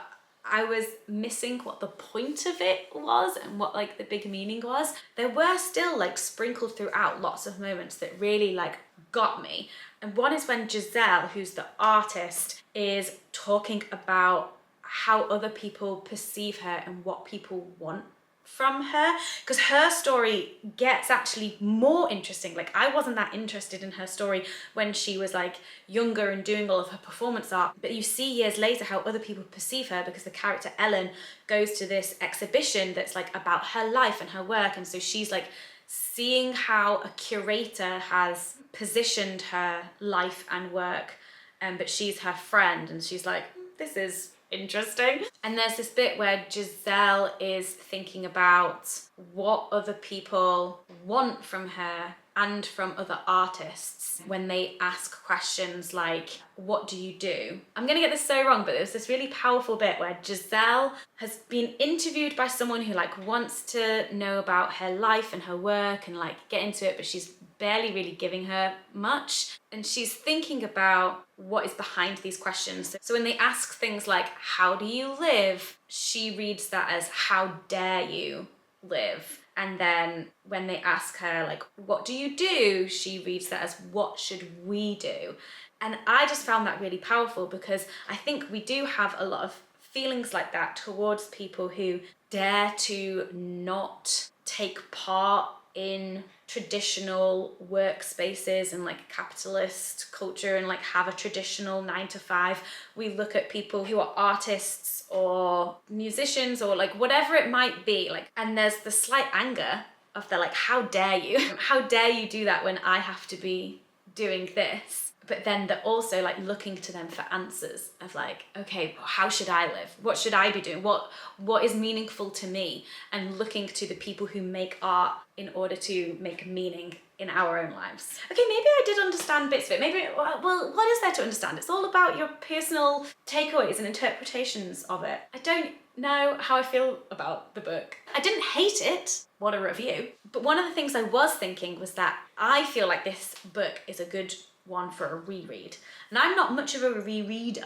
I was missing what the point of it was and what like the big meaning was. There were still like sprinkled throughout lots of moments that really like got me. And one is when Giselle, who's the artist, is talking about how other people perceive her and what people want from her, because her story gets actually more interesting. Like, I wasn't that interested in her story when she was like younger and doing all of her performance art, but you see years later how other people perceive her, because the character Ellen goes to this exhibition that's like about her life and her work, and so she's like seeing how a curator has positioned her life and work, but she's her friend, and she's like, this is interesting. And there's this bit where Giselle is thinking about what other people want from her and from other artists when they ask questions like, what do you do? I'm gonna get this so wrong, but there's this really powerful bit where Giselle has been interviewed by someone who like wants to know about her life and her work and like get into it, but she's barely really giving her much. And she's thinking about what is behind these questions. So when they ask things like, how do you live? She reads that as, how dare you live? And then when they ask her like, what do you do? She reads that as, what should we do? And I just found that really powerful, because I think we do have a lot of feelings like that towards people who dare to not take part in traditional workspaces and like capitalist culture and like have a traditional 9 to 5. We look at people who are artists or musicians or like whatever it might be, like, and there's the slight anger of the like, how dare you? How dare you do that when I have to be doing this? But then they're also like looking to them for answers of like, okay, how should I live? What should I be doing? What is meaningful to me? And looking to the people who make art in order to make meaning in our own lives. Okay, maybe I did understand bits of it. Maybe, well, what is there to understand? It's all about your personal takeaways and interpretations of it. I don't know how I feel about the book. I didn't hate it. What a review. But one of the things I was thinking was that I feel like this book is a good one for a reread. And I'm not much of a rereader,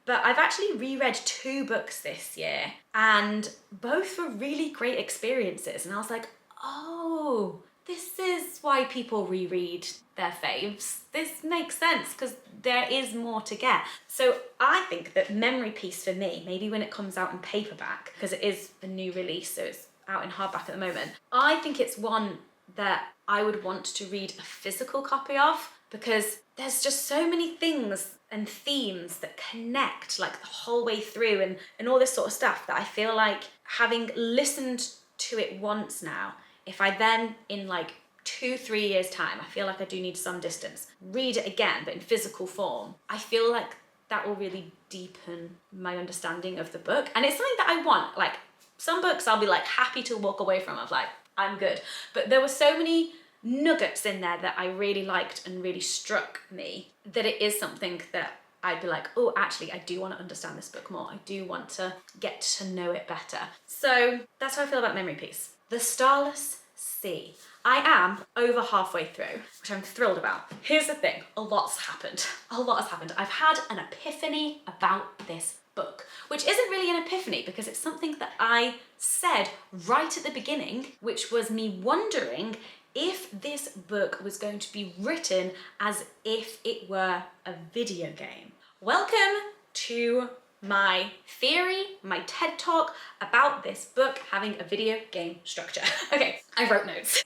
but I've actually reread 2 books this year, and both were really great experiences. And I was like, oh, this is why people reread their faves. This makes sense, because there is more to get. So I think that Memory Piece for me, maybe when it comes out in paperback, because it is a new release, so it's out in hardback at the moment, I think it's one that I would want to read a physical copy of, because there's just so many things and themes that connect like the whole way through and all this sort of stuff, that I feel like, having listened to it once now, if I then in like 2-3 years time, I feel like I do need some distance, read it again but in physical form, I feel like that will really deepen my understanding of the book. And it's something that I want. Like, some books I'll be like happy to walk away from, of like, I'm good. But there were so many nuggets in there that I really liked and really struck me, that it is something that I'd be like, oh, actually, I do want to understand this book more. I do want to get to know it better. So that's how I feel about Memory Piece. The Starless Sea. I am over halfway through, which I'm thrilled about. Here's the thing, a lot's happened. A lot has happened. I've had an epiphany about this book, which isn't really an epiphany, because it's something that I said right at the beginning, which was me wondering if this book was going to be written as if it were a video game. Welcome to my theory, my TED Talk about this book having a video game structure. Okay, I wrote notes.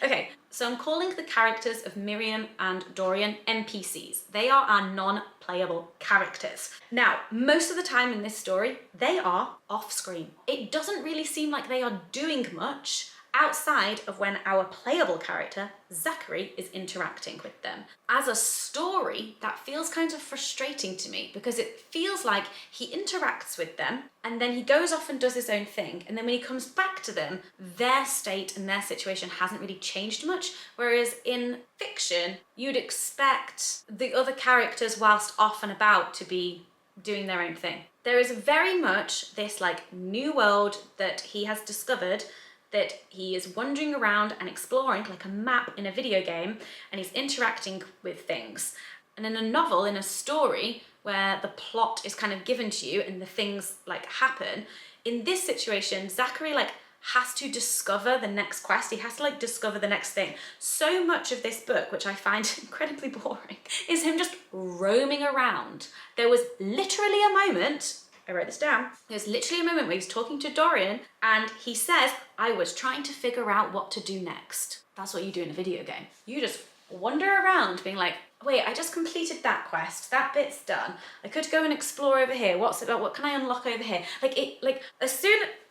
Okay, so I'm calling the characters of Miriam and Dorian NPCs. They are our non-playable characters. Now, most of the time in this story, they are off-screen. It doesn't really seem like they are doing much outside of when our playable character, Zachary, is interacting with them. As a story, that feels kind of frustrating to me, because it feels like he interacts with them and then he goes off and does his own thing, and then when he comes back to them, their state and their situation hasn't really changed much, whereas in fiction, you'd expect the other characters, whilst off and about, to be doing their own thing. There is very much this like new world that he has discovered, that he is wandering around and exploring like a map in a video game, and he's interacting with things. And in a novel, in a story where the plot is kind of given to you and the things like happen, in this situation, Zachary like has to discover the next quest. He has to like discover the next thing. So much of this book, which I find incredibly boring, is him just roaming around. There was literally a moment, I wrote this down, there's literally a moment where he's talking to Dorian and he says, I was trying to figure out what to do next. That's what you do in a video game. You just wander around being like, wait, I just completed that quest, that bit's done. I could go and explore over here. What's it about? What can I unlock over here?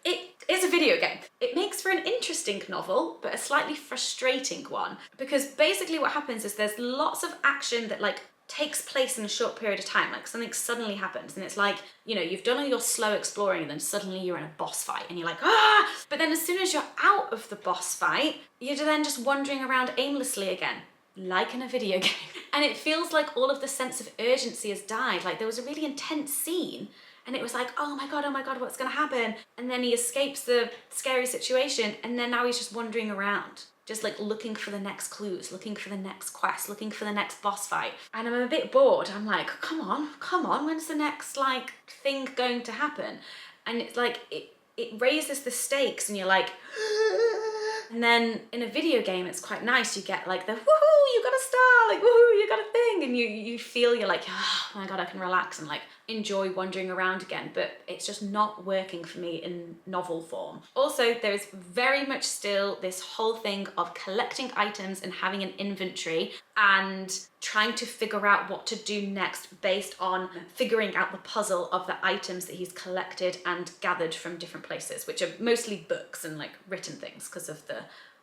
It is a video game. It makes for an interesting novel, but a slightly frustrating one. Because basically what happens is there's lots of action that like takes place in a short period of time. Like something suddenly happens and it's like, you know, you've done all your slow exploring and then suddenly you're in a boss fight and you're like, ah! But then as soon as you're out of the boss fight, you're then just wandering around aimlessly again, like in a video game. And it feels like all of the sense of urgency has died. Like there was a really intense scene and it was like, oh my God, what's gonna happen? And then he escapes the scary situation and then now he's just wandering around, just like looking for the next clues, looking for the next quest, looking for the next boss fight. And I'm a bit bored. I'm like, come on, when's the next like thing going to happen? And it's like, it raises the stakes and you're like, and then in a video game, it's quite nice. You get like the woohoo, you got a star, like woohoo, you got a thing. And you feel you're like, oh my God, I can relax and like enjoy wandering around again. But it's just not working for me in novel form. Also, there's very much still this whole thing of collecting items and having an inventory and trying to figure out what to do next based on figuring out the puzzle of the items that he's collected and gathered from different places, which are mostly books and like written things because of the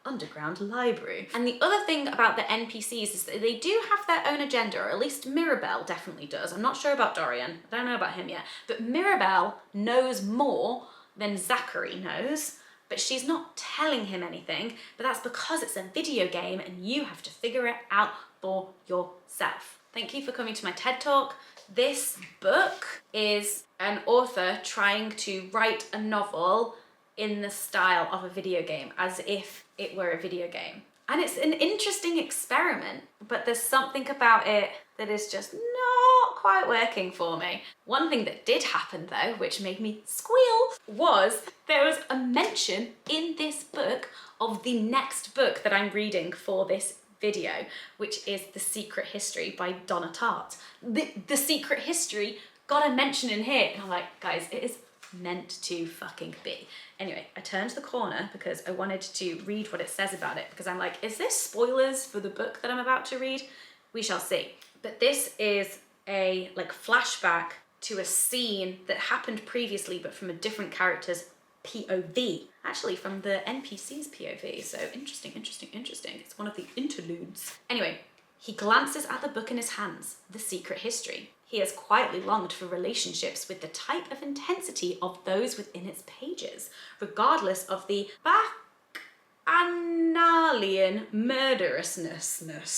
underground library. And the other thing about the NPCs is that they do have their own agenda, or at least Mirabelle definitely does. I'm not sure about Dorian, I don't know about him yet, but Mirabelle knows more than Zachary knows, but she's not telling him anything, but that's because it's a video game and you have to figure it out for yourself. Thank you for coming to my TED Talk. This book is an author trying to write a novel in the style of a video game, as if it were a video game. And it's an interesting experiment, but there's something about it that is just not quite working for me. One thing that did happen though, which made me squeal, was there was a mention in this book of the next book that I'm reading for this video, which is The Secret History by Donna Tartt. The Secret History got a mention in here, and I'm like, guys, it is meant to fucking be. Anyway, I turned the corner because I wanted to read what it says about it, because I'm like, is this spoilers for the book that I'm about to read? We shall see. But this is a like flashback to a scene that happened previously, but from a different character's POV. Actually, from the NPC's POV. So interesting. It's one of the interludes. Anyway, he glances at the book in his hands, The Secret History. He has quietly longed for relationships with the type of intensity of those within its pages, regardless of the bacchanalian murderousness,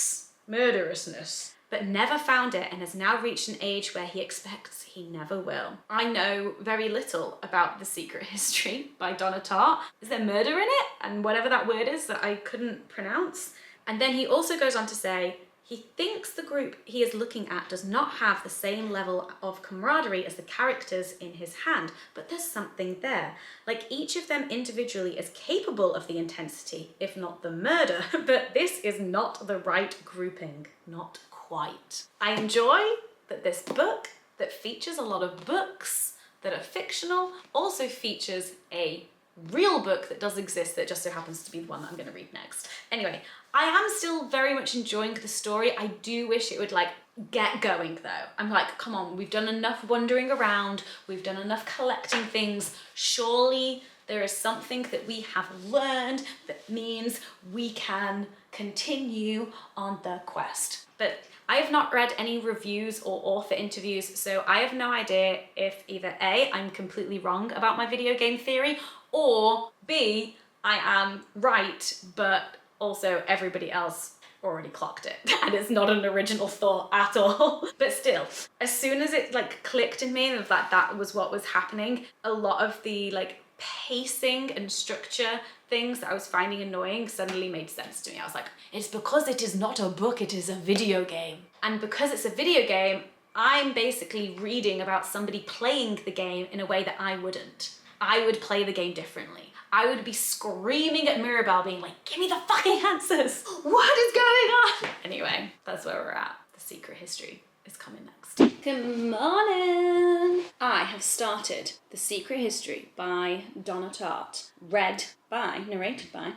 but never found it and has now reached an age where he expects he never will. I know very little about The Secret History by Donna Tartt. Is there murder in it? And whatever that word is that I couldn't pronounce. And then he also goes on to say, he thinks the group he is looking at does not have the same level of camaraderie as the characters in his hand, but there's something there. Like each of them individually is capable of the intensity, if not the murder, but this is not the right grouping, not quite. I enjoy that this book that features a lot of books that are fictional also features a real book that does exist that just so happens to be the one that I'm going to read next. Anyway, I am still very much enjoying the story. I do wish it would like get going though. I'm like, come on, we've done enough wandering around, we've done enough collecting things. Surely there is something that we have learned that means we can continue on the quest. But I have not read any reviews or author interviews, so I have no idea if either A, I'm completely wrong about my video game theory, or B, I am right, but also everybody else already clocked it and it's not an original thought at all. But still, as soon as it like clicked in me that that was what was happening, a lot of the like pacing and structure things that I was finding annoying suddenly made sense to me. I was like, it's because it is not a book, it is a video game. And because it's a video game, I'm basically reading about somebody playing the game in a way that I wouldn't. I would play the game differently. I would be screaming at Mirabelle being like, give me the fucking answers. What is going on? Anyway, that's where we're at. The Secret History is coming next. Good morning. I have started The Secret History by Donna Tartt, narrated by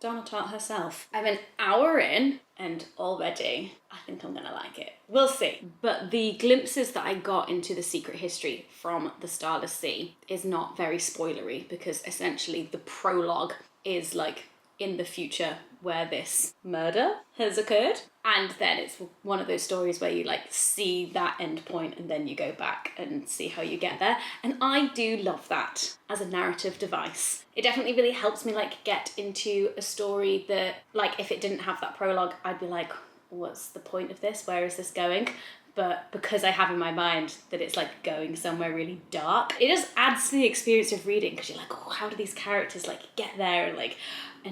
Donna Tartt herself. I'm an hour in and already I think I'm gonna like it. We'll see. But the glimpses that I got into The Secret History from The Starless Sea is not very spoilery, because essentially the prologue is like in the future where this murder has occurred. And then it's one of those stories where you like see that end point and then you go back and see how you get there. And I do love that as a narrative device. It definitely really helps me like get into a story that, like, if it didn't have that prologue, I'd be like, what's the point of this? Where is this going? But because I have in my mind that it's like going somewhere really dark, it just adds to the experience of reading, because you're like, oh, how do these characters like get there? And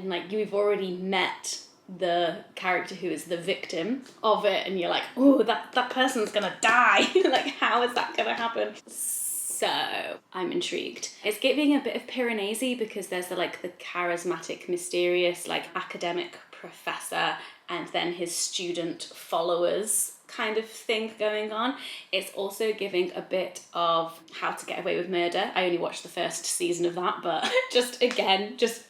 like you've already met the character who is the victim of it, and you're like, oh, that person's gonna die. Like, how is that gonna happen? So I'm intrigued. It's giving a bit of Piranesi, because there's the charismatic, mysterious, like academic professor and then his student followers kind of thing going on. It's also giving a bit of How to Get Away with Murder. I only watched the first season of that, but just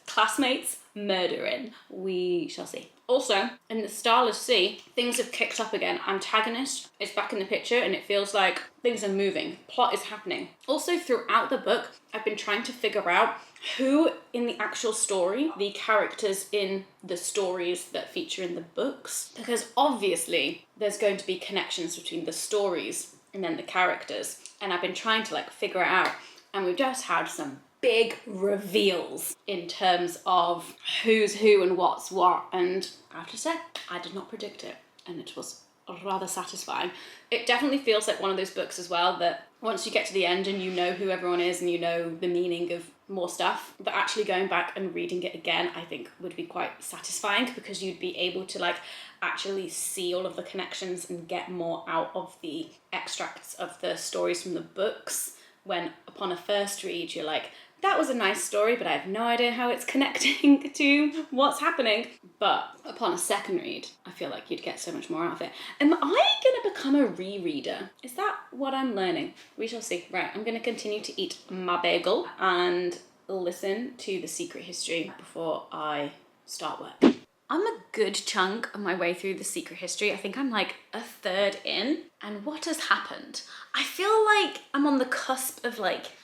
classmates murdering. We shall see. Also, in The Starless Sea, things have kicked up again. Antagonist is back in the picture and it feels like things are moving. Plot is happening. Also, throughout the book, I've been trying to figure out who in the actual story, the characters in the stories that feature in the books, because obviously there's going to be connections between the stories and then the characters. And I've been trying to figure it out. And we've just had some big reveals in terms of who's who and what's what, and I have to say, I did not predict it, and it was rather satisfying. It definitely feels like one of those books as well that once you get to the end and you know who everyone is and you know the meaning of more stuff, but actually going back and reading it again I think would be quite satisfying, because you'd be able to actually see all of the connections and get more out of the extracts of the stories from the books, when upon a first read you're like, that was a nice story, but I have no idea how it's connecting to what's happening. But upon a second read, I feel like you'd get so much more out of it. Am I gonna become a rereader? Is that what I'm learning? We shall see. Right, I'm gonna continue to eat my bagel and listen to The Secret History before I start work. I'm a good chunk of my way through The Secret History. I think I'm like a third in. And what has happened? I feel like I'm on the cusp of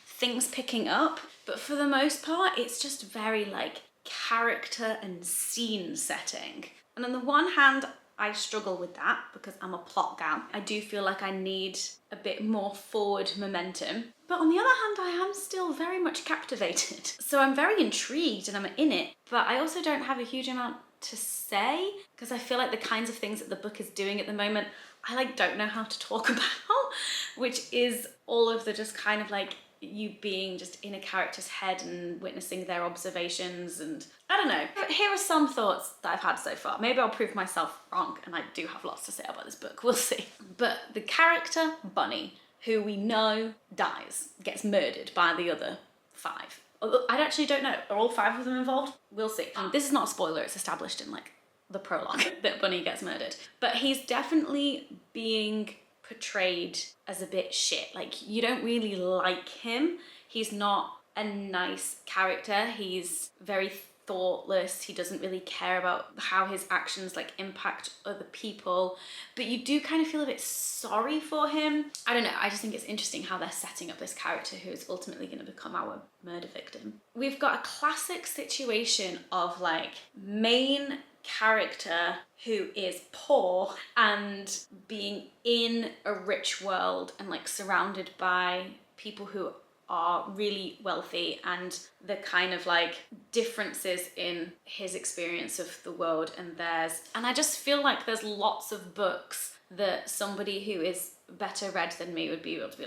things picking up, but for the most part, it's just very character and scene setting. And on the one hand, I struggle with that because I'm a plot gal. I do feel like I need a bit more forward momentum. But on the other hand, I am still very much captivated. So I'm very intrigued and I'm in it, but I also don't have a huge amount to say, because I feel like the kinds of things that the book is doing at the moment, I don't know how to talk about, which is all of the just kind of you being just in a character's head and witnessing their observations, and I don't know. Here are some thoughts that I've had so far. Maybe I'll prove myself wrong and I do have lots to say about this book, we'll see. But the character, Bunny, who we know dies, gets murdered by the other 5. Although I actually don't know, are all 5 of them involved? We'll see. This is not a spoiler, it's established in the prologue that Bunny gets murdered. But he's definitely being portrayed as a bit shit. You don't really like him. He's not a nice character. He's very thoughtless. He doesn't really care about how his actions impact other people, but you do kind of feel a bit sorry for him. I don't know, I just think it's interesting how they're setting up this character who is ultimately going to become our murder victim. We've got a classic situation of main character who is poor and being in a rich world and surrounded by people who are really wealthy, and the kind of differences in his experience of the world and theirs. And I just feel like there's lots of books that somebody who is better read than me would be able to be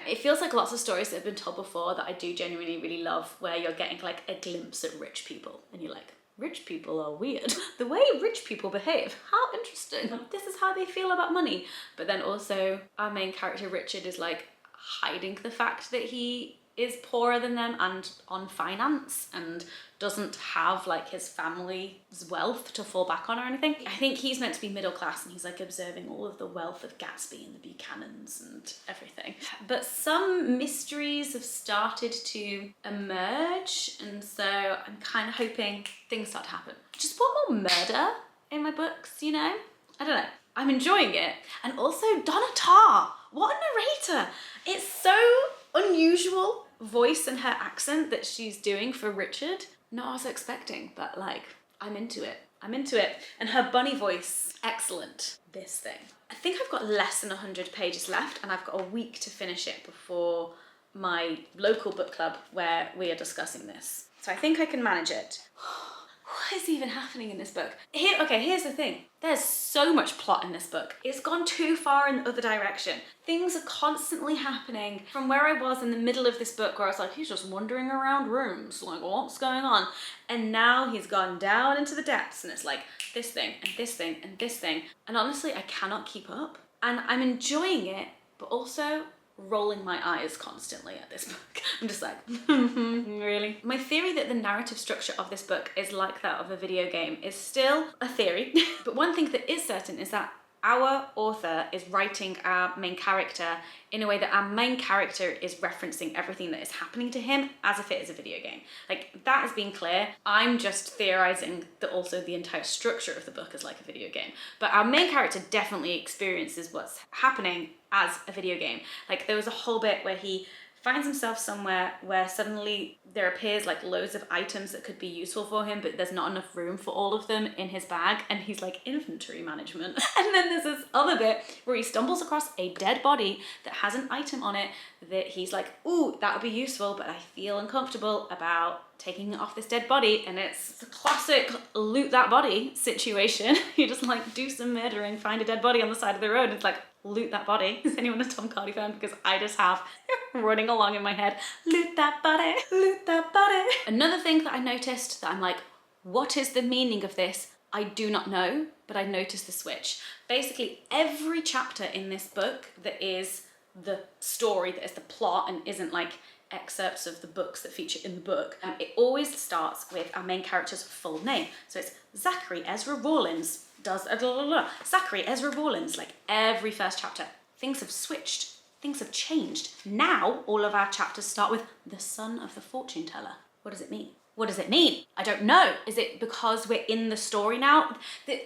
It feels like lots of stories that have been told before that I do genuinely really love, where you're getting like a glimpse at rich people and you're like, rich people are weird. The way rich people behave, how interesting. This is how they feel about money. But then also our main character Richard is like hiding the fact that he is poorer than them and on finance and doesn't have like his family's wealth to fall back on or anything. I think he's meant to be middle class and he's like observing all of the wealth of Gatsby and the Buchanans and everything. But some mysteries have started to emerge, and so I'm kind of hoping things start to happen. Just want more murder in my books, you know? I don't know. I'm enjoying it. And also Donna Tarr, what a narrator. It's so unusual voice and her accent that she's doing for Richard. Not what I was expecting, but like, I'm into it. I'm into it. And her bunny voice, excellent. This thing. I think I've got less than 100 pages left and I've got a week to finish it before my local book club where we are discussing this. So I think I can manage it. What is even happening in this book? Here's the thing. There's so much plot in this book. It's gone too far in the other direction. Things are constantly happening from where I was in the middle of this book where I was like, he's just wandering around rooms, like what's going on? And now he's gone down into the depths and it's like this thing and this thing and this thing. And honestly, I cannot keep up. And I'm enjoying it, but also rolling my eyes constantly at this book. I'm just like, really? My theory that the narrative structure of this book is like that of a video game is still a theory. But one thing that is certain is that our author is writing our main character in a way that our main character is referencing everything that is happening to him as if it is a video game. Like, that has been clear. I'm just theorizing that also the entire structure of the book is like a video game. But our main character definitely experiences what's happening as a video game. Like, there was a whole bit where he finds himself somewhere where suddenly there appears like loads of items that could be useful for him, but there's not enough room for all of them in his bag, and he's like, inventory management. And then there's this other bit where he stumbles across a dead body that has an item on it that he's like, ooh, that would be useful, but I feel uncomfortable about taking it off this dead body. And it's the classic loot that body situation. You just like do some murdering, find a dead body on the side of the road. It's like, loot that body. Is anyone a Tom Hardy fan? Because I just have running along in my head, loot that body, loot that body. Another thing that I noticed that I'm like, what is the meaning of this? I do not know, but I noticed the switch. Basically, every chapter in this book that is the story, that is the plot and isn't like excerpts of the books that feature in the book, it always starts with our main character's full name. So it's Zachary Ezra Rawlins does Zachary Ezra Rawlins, like every first chapter. Things have switched, things have changed. Now all of our chapters start with the son of the fortune teller. What does it mean? What does it mean? I don't know. Is it because we're in the story now?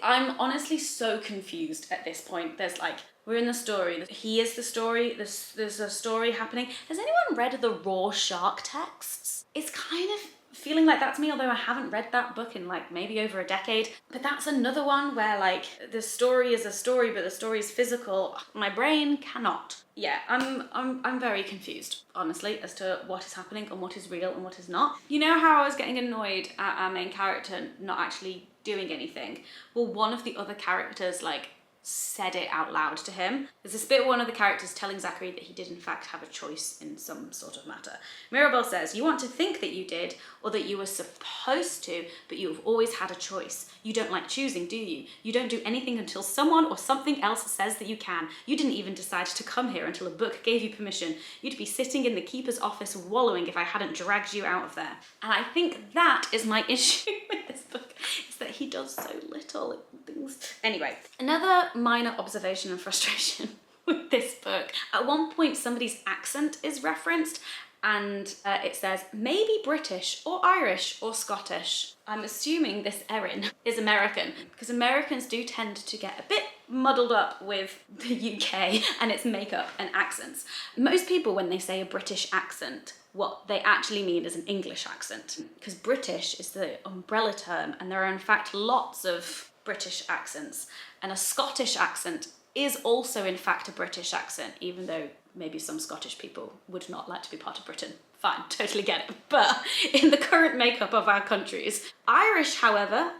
I'm honestly so confused at this point. There's like, we're in the story. He is the story. There's a story happening. Has anyone read the Raw Shark texts? It's kind of feeling like that's me, although I haven't read that book in like maybe over a decade. But that's another one where like the story is a story, but the story is physical. My brain cannot. Yeah, I'm very confused, honestly, as to what is happening and what is real and what is not. You know how I was getting annoyed at our main character not actually doing anything? Well, one of the other characters like said it out loud to him. There's this bit where one of the characters telling Zachary that he did in fact have a choice in some sort of matter. Mirabelle says, you want to think that you did, or that you were supposed to, but you have always had a choice. You don't like choosing, do you? You don't do anything until someone or something else says that you can. You didn't even decide to come here until a book gave you permission. You'd be sitting in the keeper's office wallowing if I hadn't dragged you out of there. And I think that is my issue with this book, is that he does so little things. Anyway, another minor observation and frustration with this book. At one point, somebody's accent is referenced, and it says maybe British or Irish or Scottish. I'm assuming this Erin is American, because Americans do tend to get a bit muddled up with the UK and its makeup and accents. Most people, when they say a British accent, what they actually mean is an English accent, because British is the umbrella term, and there are in fact lots of British accents, and a Scottish accent is also in fact a British accent, even though maybe some Scottish people would not like to be part of Britain. Fine, totally get it. But in the current makeup of our countries, Irish, however,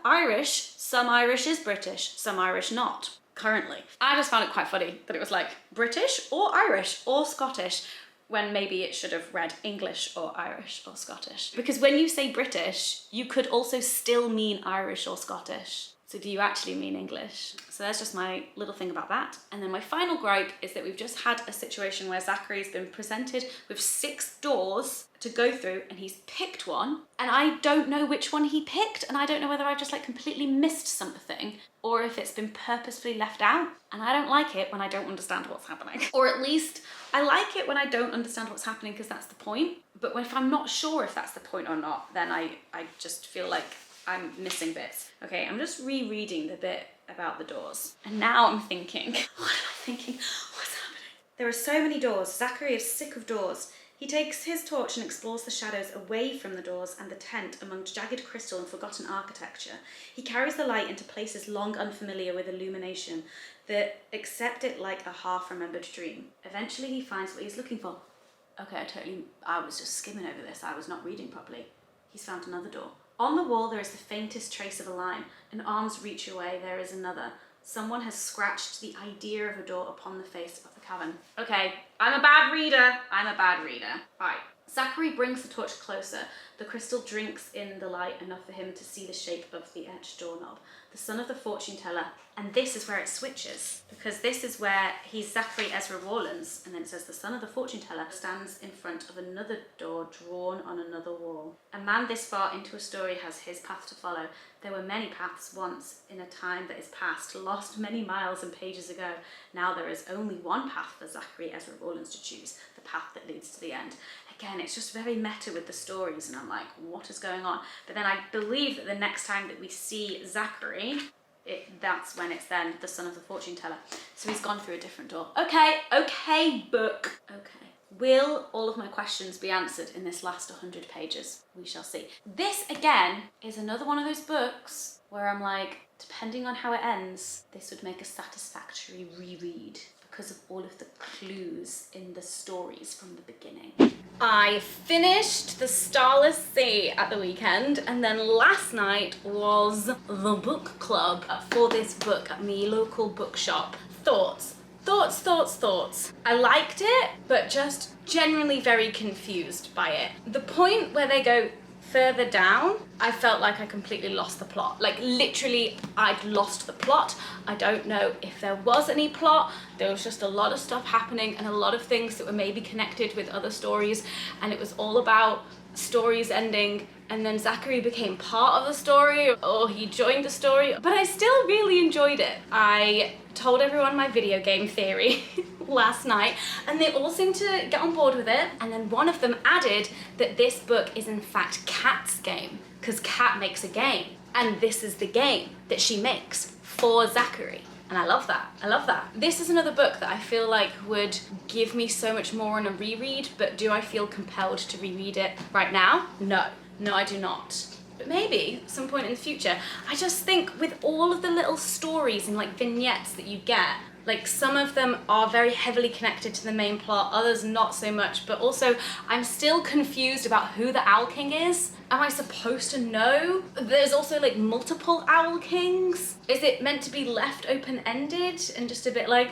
some Irish is British, some Irish not, currently. I just found it quite funny that it was like British or Irish or Scottish. when maybe it should have read English or Irish or Scottish. Because when you say British, you could also still mean Irish or Scottish. So do you actually mean English? So that's just my little thing about that. And then my final gripe is that we've just had a situation where Zachary's been presented with 6 doors to go through, and he's picked one, and I don't know which one he picked, and I don't know whether I've just like completely missed something or if it's been purposefully left out. And I don't like it when I don't understand what's happening. Or at least I like it when I don't understand what's happening because that's the point. But if I'm not sure if that's the point or not, then I just feel like I'm missing bits. Okay, I'm just rereading the bit about the doors. And now I'm thinking, what am I thinking? What's happening? There are so many doors. Zachary is sick of doors. He takes his torch and explores the shadows away from the doors and the tent among jagged crystal and forgotten architecture. He carries the light into places long unfamiliar with illumination that accept it like a half-remembered dream. Eventually he finds what he's looking for. Okay, I was just skimming over this. I was not reading properly. He's found another door. On the wall there is the faintest trace of a line. An arm's reach away there is another. Someone has scratched the idea of a door upon the face of the cavern. Okay, I'm a bad reader. Right. Zachary brings the torch closer. The crystal drinks in the light enough for him to see the shape of the etched doorknob. The son of the fortune teller. And this is where it switches, because this is where he's Zachary Ezra Rawlins, and then it says the son of the fortune teller stands in front of another door drawn on another wall. A man this far into a story has his path to follow. There were many paths once in a time that is past, lost many miles and pages ago. Now there is only one path for Zachary Ezra Rawlins to choose, the path that leads to the end. Again, it's just very meta with the stories, and I'm like, what is going on? But then I believe that the next time that we see Zachary, that's when it's then the son of the fortune teller. So he's gone through a different door. Okay, book. Okay. Will all of my questions be answered in this last 100 pages? We shall see. This, again, is another one of those books where I'm like, depending on how it ends, this would make a satisfactory reread because of all of the clues in the stories from the beginning. I finished The Starless Sea at the weekend, and then last night was the book club for this book at my local bookshop. Thoughts. I liked it, but just generally very confused by it. The point where they go further down, I felt like I completely lost the plot. Like literally, I'd lost the plot. I don't know if there was any plot. There was just a lot of stuff happening and a lot of things that were maybe connected with other stories, and it was all about stories ending, and then Zachary became part of the story, or he joined the story, but I still really enjoyed it. I told everyone my video game theory last night, and they all seemed to get on board with it, and then one of them added that this book is in fact Kat's game, because Kat makes a game, and this is the game that she makes for Zachary. And I love that. This is another book that I feel like would give me so much more on a reread, but do I feel compelled to reread it right now? No, I do not. But maybe at some point in the future. I just think with all of the little stories and like vignettes that you get, like some of them are very heavily connected to the main plot, others not so much, but also I'm still confused about who the Owl King is. Am I supposed to know? There's also like multiple Owl Kings. Is it meant to be left open-ended and just a bit like,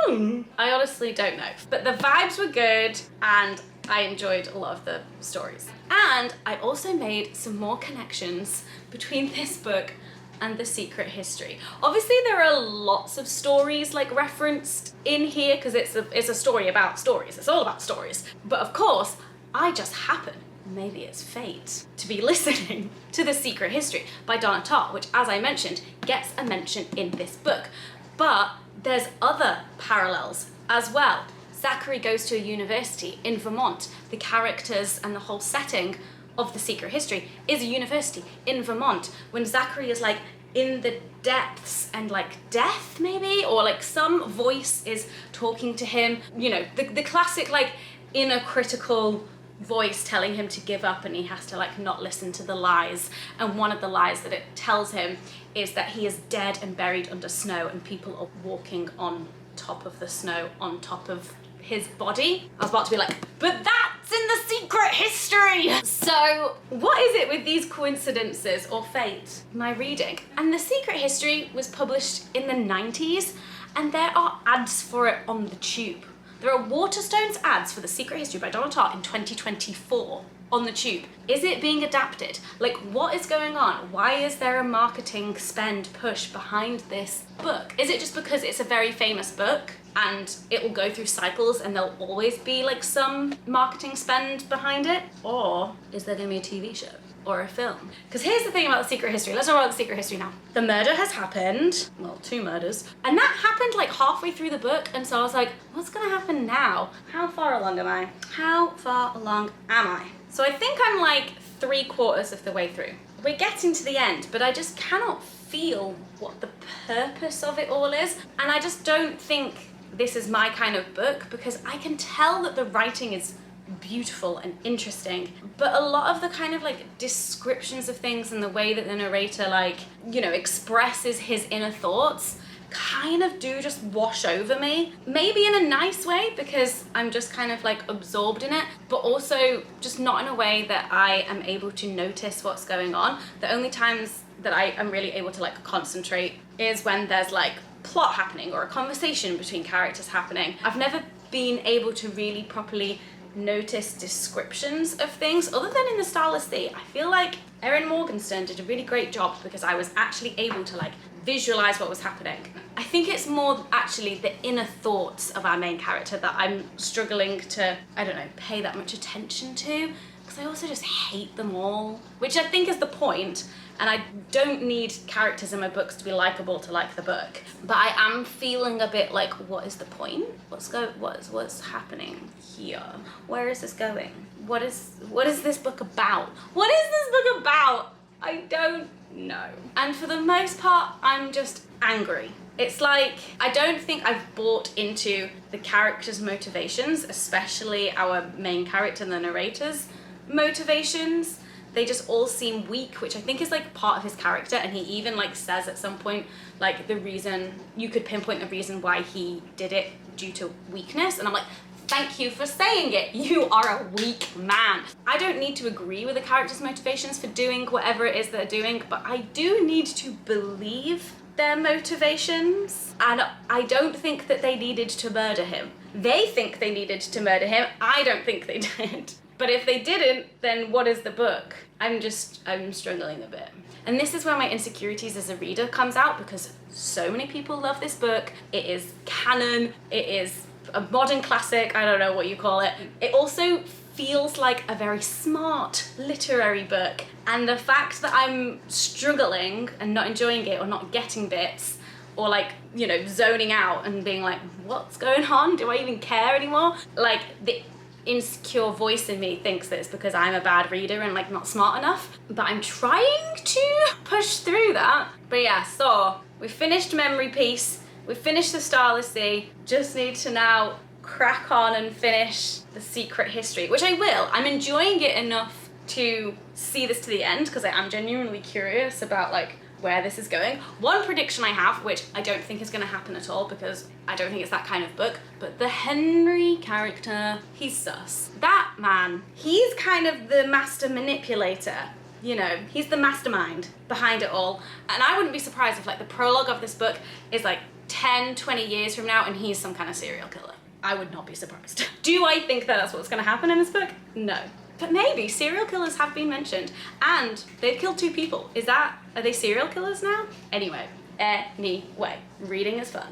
I honestly don't know. But the vibes were good and I enjoyed a lot of the stories. And I also made some more connections between this book and The Secret History. Obviously there are lots of stories like referenced in here because it's a story about stories. It's all about stories. But of course, I just happen, maybe it's fate, to be listening to The Secret History by Donna Tartt, which, as I mentioned, gets a mention in this book. But there's other parallels as well. Zachary goes to a university in Vermont. The characters and the whole setting of The Secret History is a university in Vermont, when Zachary is like in the depths and like death maybe, or like some voice is talking to him, you know, the classic like inner critical voice telling him to give up and he has to like not listen to the lies. And one of the lies that it tells him is that he is dead and buried under snow and people are walking on top of the snow on top of his body. I was about to be like, but that's in The Secret History! So what is it with these coincidences or fate? My reading. And The Secret History was published in the 90s and there are ads for it on the tube. There are Waterstones ads for The Secret History by Donald Tart in 2024 on the tube. Is it being adapted? Like, what is going on? Why is there a marketing spend push behind this book? Is it just because it's a very famous book and it will go through cycles and there'll always be like some marketing spend behind it? Or is there gonna be a TV show or a film? Because here's the thing about The Secret History. Let's talk about The Secret History now. The murder has happened, well, 2 murders, and that happened like halfway through the book, and so I was like, what's gonna happen now? How far along am I? How far along am I? So I think I'm like 3/4 of the way through. We're getting to the end, but I just cannot feel what the purpose of it all is, and I just don't think this is my kind of book, because I can tell that the writing is beautiful and interesting, but a lot of the kind of like descriptions of things and the way that the narrator like, you know, expresses his inner thoughts kind of do just wash over me. Maybe in a nice way, because I'm just kind of like absorbed in it, but also just not in a way that I am able to notice what's going on. The only times that I am really able to like concentrate is when there's like plot happening or a conversation between characters happening. I've never been able to really properly notice descriptions of things other than in The Starless Sea. I feel like Erin Morgenstern did a really great job because I was actually able to like visualize what was happening. I think it's more actually the inner thoughts of our main character that I'm struggling to, I don't know, pay that much attention to, because I also just hate them all, which I think is the point. And I don't need characters in my books to be likable to like the book. But I am feeling a bit like, what is the point? What's happening here? Where is this going? What is this book about? What is this book about? I don't know. And for the most part, I'm just angry. It's like, I don't think I've bought into the characters' motivations, especially our main character and the narrator's motivations. They just all seem weak, which I think is like part of his character, and he even like says at some point, like, the reason, you could pinpoint the reason why he did it due to weakness, and I'm like, thank you for saying it. You are a weak man. I don't need to agree with the character's motivations for doing whatever it is they're doing, but I do need to believe their motivations, and I don't think that they needed to murder him. They think they needed to murder him. I don't think they did. But if they didn't, then what is the book? I'm struggling a bit. And this is where my insecurities as a reader comes out, because so many people love this book. It is canon. It is a modern classic. I don't know what you call it. It also feels like a very smart literary book. And the fact that I'm struggling and not enjoying it or not getting bits, or like, you know, zoning out and being like, what's going on? Do I even care anymore? Like, the insecure voice in me thinks that it's because I'm a bad reader and like not smart enough, but I'm trying to push through that. But yeah, so we finished Memory Piece, we finished The Starless Sea, just need to now crack on and finish The Secret History, which I will. I'm enjoying it enough to see this to the end, because I am genuinely curious about like where this is going. One prediction I have, which I don't think is going to happen at all because I don't think it's that kind of book, but the Henry character, he's sus. That man, he's kind of the master manipulator. You know, he's the mastermind behind it all. And I wouldn't be surprised if like the prologue of this book is like 10, 20 years from now and he's some kind of serial killer. I would not be surprised. Do I think that that's what's going to happen in this book? No. But maybe. Serial killers have been mentioned, and they've killed 2 people. Are they serial killers now? Anyway, reading is fun.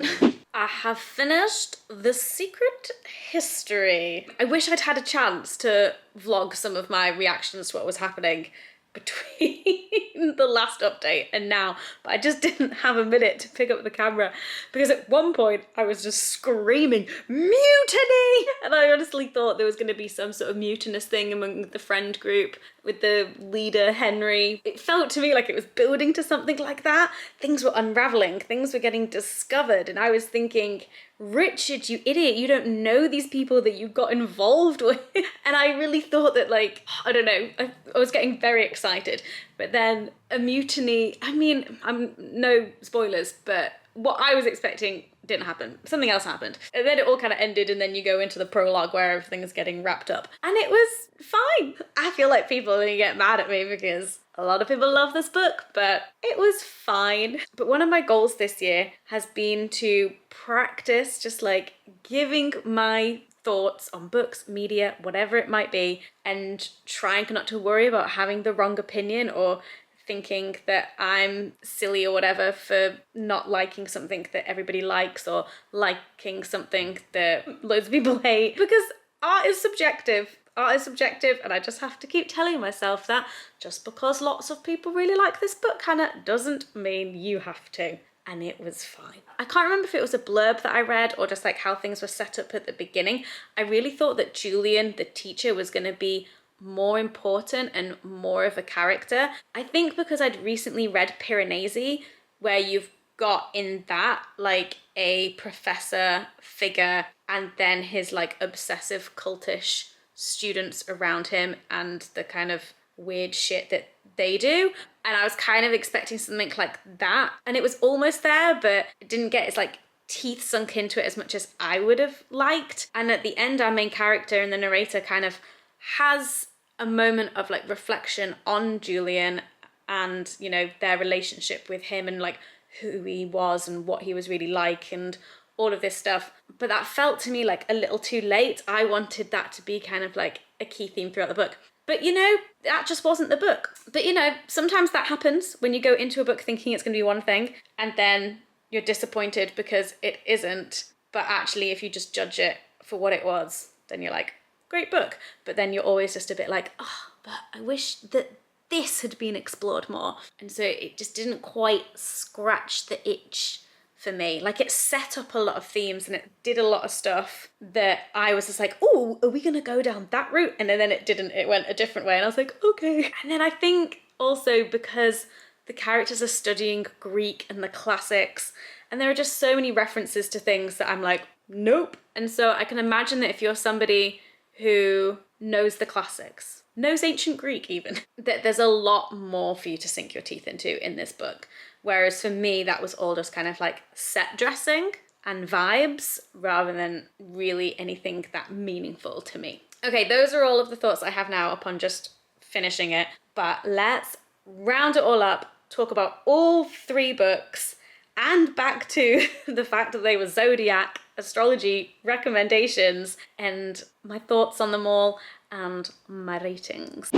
I have finished The Secret History. I wish I'd had a chance to vlog some of my reactions to what was happening between the last update and now, but I just didn't have a minute to pick up the camera, because at one point I was just screaming mutiny, and I honestly thought there was going to be some sort of mutinous thing among the friend group with the leader Henry. It felt to me like it was building to something like that. Things were unraveling, things were getting discovered, and I was thinking, Richard, you idiot, you don't know these people that you got involved with. And I really thought that, like, I don't know, I was getting very excited. But then a mutiny, I mean, I'm no spoilers, but what I was expecting didn't happen. Something else happened. And then it all kind of ended, and then you go into the prologue where everything is getting wrapped up. And it was fine. I feel like people are gonna get mad at me because A lot of people love this book, but it was fine. But one of my goals this year has been to practice just like giving my thoughts on books, media, whatever it might be, and trying not to worry about having the wrong opinion or thinking that I'm silly or whatever for not liking something that everybody likes or liking something that loads of people hate. Because art is subjective. Art is subjective, and I just have to keep telling myself that just because lots of people really like this book, Hannah, doesn't mean you have to. And it was fine. I can't remember if it was a blurb that I read or just like how things were set up at the beginning. I really thought that Julian, the teacher, was going to be more important and more of a character. I think because I'd recently read Piranesi, where you've got in that like a professor figure and then his like obsessive cultish students around him and the kind of weird shit that they do. And I was kind of expecting something like that. And it was almost there, but it didn't get its like teeth sunk into it as much as I would have liked. And at the end, our main character and the narrator kind of has a moment of like reflection on Julian and, you know, their relationship with him and like who he was and what he was really like and all of this stuff. But that felt to me like a little too late. I wanted that to be kind of like a key theme throughout the book. But, you know, that just wasn't the book. But, you know, sometimes that happens when you go into a book thinking it's going to be one thing and then you're disappointed because it isn't. But actually, if you just judge it for what it was, then you're like, great book. But then you're always just a bit like, oh, but I wish that this had been explored more. And so it just didn't quite scratch the itch for me. Like, it set up a lot of themes and it did a lot of stuff that I was just like, oh, are we gonna go down that route? And then it didn't, it went a different way. And I was like, okay. And then I think also because the characters are studying Greek and the classics, and there are just so many references to things that I'm like, nope. And so I can imagine that if you're somebody who knows the classics, knows ancient Greek even, that there's a lot more for you to sink your teeth into in this book. Whereas for me, that was all just kind of like set dressing and vibes rather than really anything that meaningful to me. Okay, those are all of the thoughts I have now upon just finishing it. But let's round it all up, talk about all 3 books, and back to the fact that they were zodiac, astrology recommendations, and my thoughts on them all, and my ratings.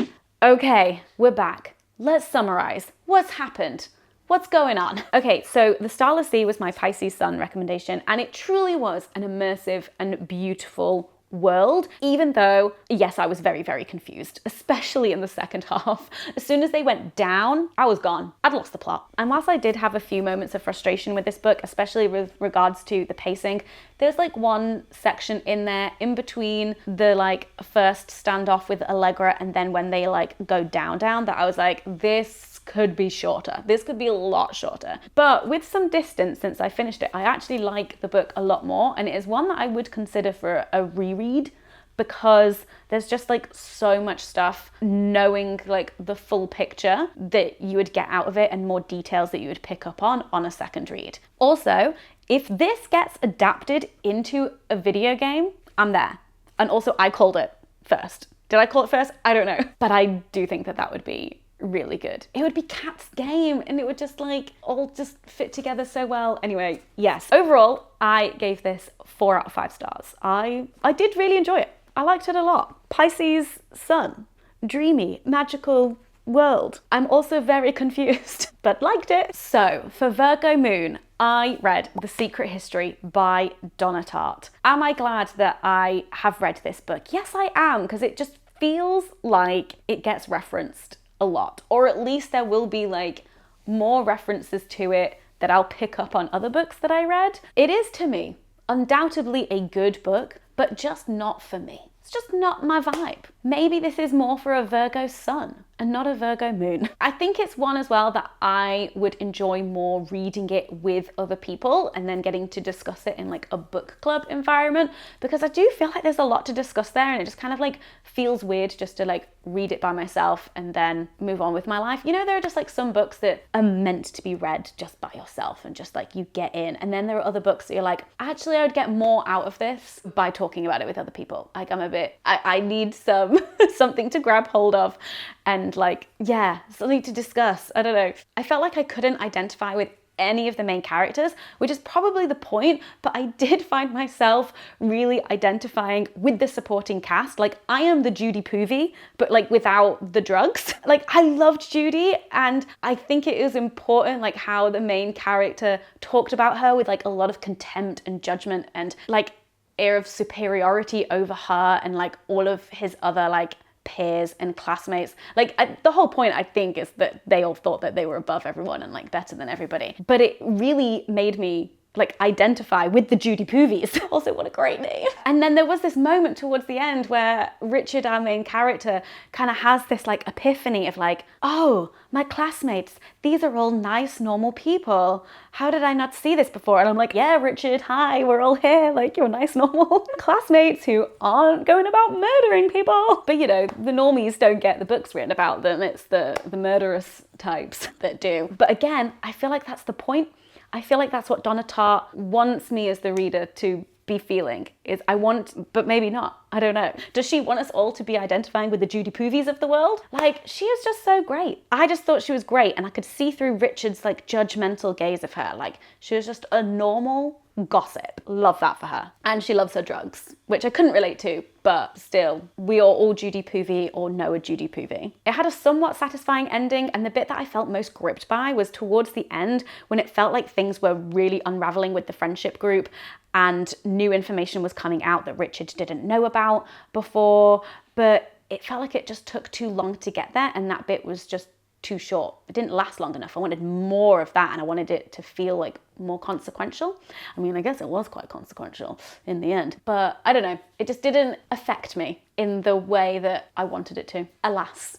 Okay, we're back. Let's summarize. What's happened? What's going on? Okay, so The Starless Sea was my Pisces Sun recommendation, and it truly was an immersive and beautiful world, even though, yes, I was very, very confused, especially in the second half. As soon as they went down, I was gone. I'd lost the plot. And whilst I did have a few moments of frustration with this book, especially with regards to the pacing, there's like one section in there in between the like first standoff with Allegra and then when they like go down that I was like, this could be shorter. This could be a lot shorter. But with some distance since I finished it, I actually like the book a lot more, and it is one that I would consider for a reread because there's just like so much stuff, knowing like the full picture that you would get out of it and more details that you would pick up on a second read. Also, if this gets adapted into a video game, I'm there. And also I called it first. Did I call it first? I don't know. But I do think that that would be really good. It would be Cat's game and it would just like all just fit together so well. Anyway, yes. Overall, I gave this 4 out of 5 stars. I did really enjoy it. I liked it a lot. Pisces Sun, dreamy, magical world. I'm also very confused, but liked it. So for Virgo Moon, I read The Secret History by Donna Tartt. Am I glad that I have read this book? Yes, I am, because it just feels like it gets referenced a lot, or at least there will be like more references to it that I'll pick up on other books that I read. It is, to me, undoubtedly a good book, but just not for me. It's just not my vibe. Maybe this is more for a Virgo Sun and not a Virgo Moon. I think it's one as well that I would enjoy more reading it with other people and then getting to discuss it in like a book club environment, because I do feel like there's a lot to discuss there and it just kind of like feels weird just to like read it by myself and then move on with my life. You know, there are just like some books that are meant to be read just by yourself and just like you get in, and then there are other books that you're like, actually I would get more out of this by talking about it with other people. Like I'm a bit, I need some them, something to grab hold of, and like, yeah, something to discuss. I don't know. I felt like I couldn't identify with any of the main characters, which is probably the point, but I did find myself really identifying with the supporting cast. Like, I am the Judy Poovy, but like without the drugs. Like, I loved Judy, and I think it is important like how the main character talked about her with like a lot of contempt and judgment and like air of superiority over her and like all of his other like peers and classmates. Like, the whole point, I think, is that they all thought that they were above everyone and like better than everybody. But it really made me like identify with the Judy Poovies. Also, what a great name. And then there was this moment towards the end where Richard, our main character, kind of has this like epiphany of like, oh, my classmates, these are all nice, normal people. How did I not see this before? And I'm like, yeah, Richard, hi, we're all here. Like, you're nice, normal classmates who aren't going about murdering people. But you know, the normies don't get the books written about them. It's the murderous types that do. But again, I feel like that's the point. I feel like that's what Donna Tartt wants me as the reader to be feeling, is I want, but maybe not. I don't know. Does she want us all to be identifying with the Judy Poovies of the world? Like, she is just so great. I just thought she was great, and I could see through Richard's like judgmental gaze of her. Like, she was just a normal gossip. Love that for her. And she loves her drugs, which I couldn't relate to, but still, we are all Judy Poovy or know a Judy Poovy. It had a somewhat satisfying ending, and the bit that I felt most gripped by was towards the end, when it felt like things were really unraveling with the friendship group and new information was coming out that Richard didn't know about before, but it felt like it just took too long to get there, and that bit was just too short. It didn't last long enough. I wanted more of that, and I wanted it to feel like more consequential. I mean, I guess it was quite consequential in the end, but I don't know. It just didn't affect me in the way that I wanted it to. Alas.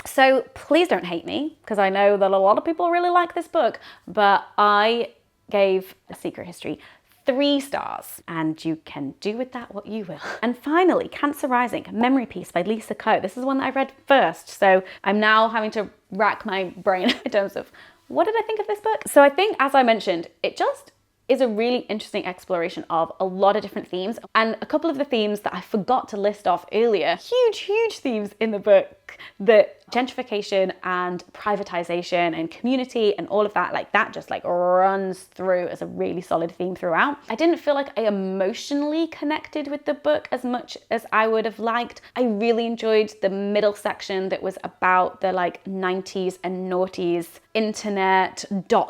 So please don't hate me, because I know that a lot of people really like this book, but I gave A Secret History 3 stars, and you can do with that what you will. And finally, Cancer Rising, Memory Piece by Lisa Coe. This is one that I read first, so I'm now having to rack my brain in terms of what did I think of this book? So I think, as I mentioned, it just is a really interesting exploration of a lot of different themes, and a couple of the themes that I forgot to list off earlier, huge themes in the book, that gentrification and privatization and community and all of that, like that just like runs through as a really solid theme throughout. I didn't feel like I emotionally connected with the book as much as I would have liked. I really enjoyed the middle section that was about the like 90s and noughties internet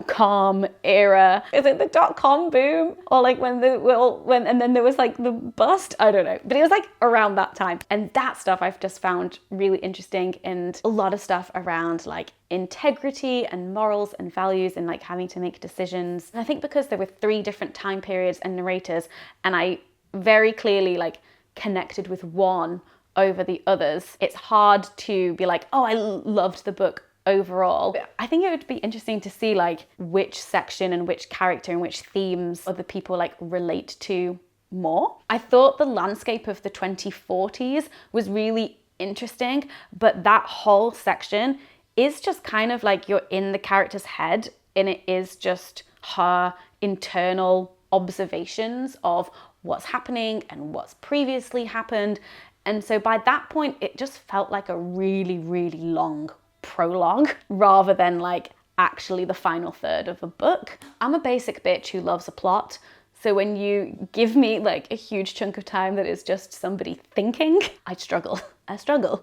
.com era. Is it the .com boom? Or like when and then there was like the bust? I don't know. But it was like around that time. And that stuff I've just found really interesting, and a lot of stuff around like integrity and morals and values and like having to make decisions. And I think because there were 3 different time periods and narrators, and I very clearly like connected with one over the others, it's hard to be like, oh, I loved the book overall. I think it would be interesting to see like which section and which character and which themes other people like relate to more. I thought the landscape of the 2040s was really interesting, but that whole section is just kind of like you're in the character's head, and it is just her internal observations of what's happening and what's previously happened. And so by that point, it just felt like a really long prologue rather than like actually the final third of a book. I'm a basic bitch who loves a plot. So when you give me like a huge chunk of time that is just somebody thinking, I struggle.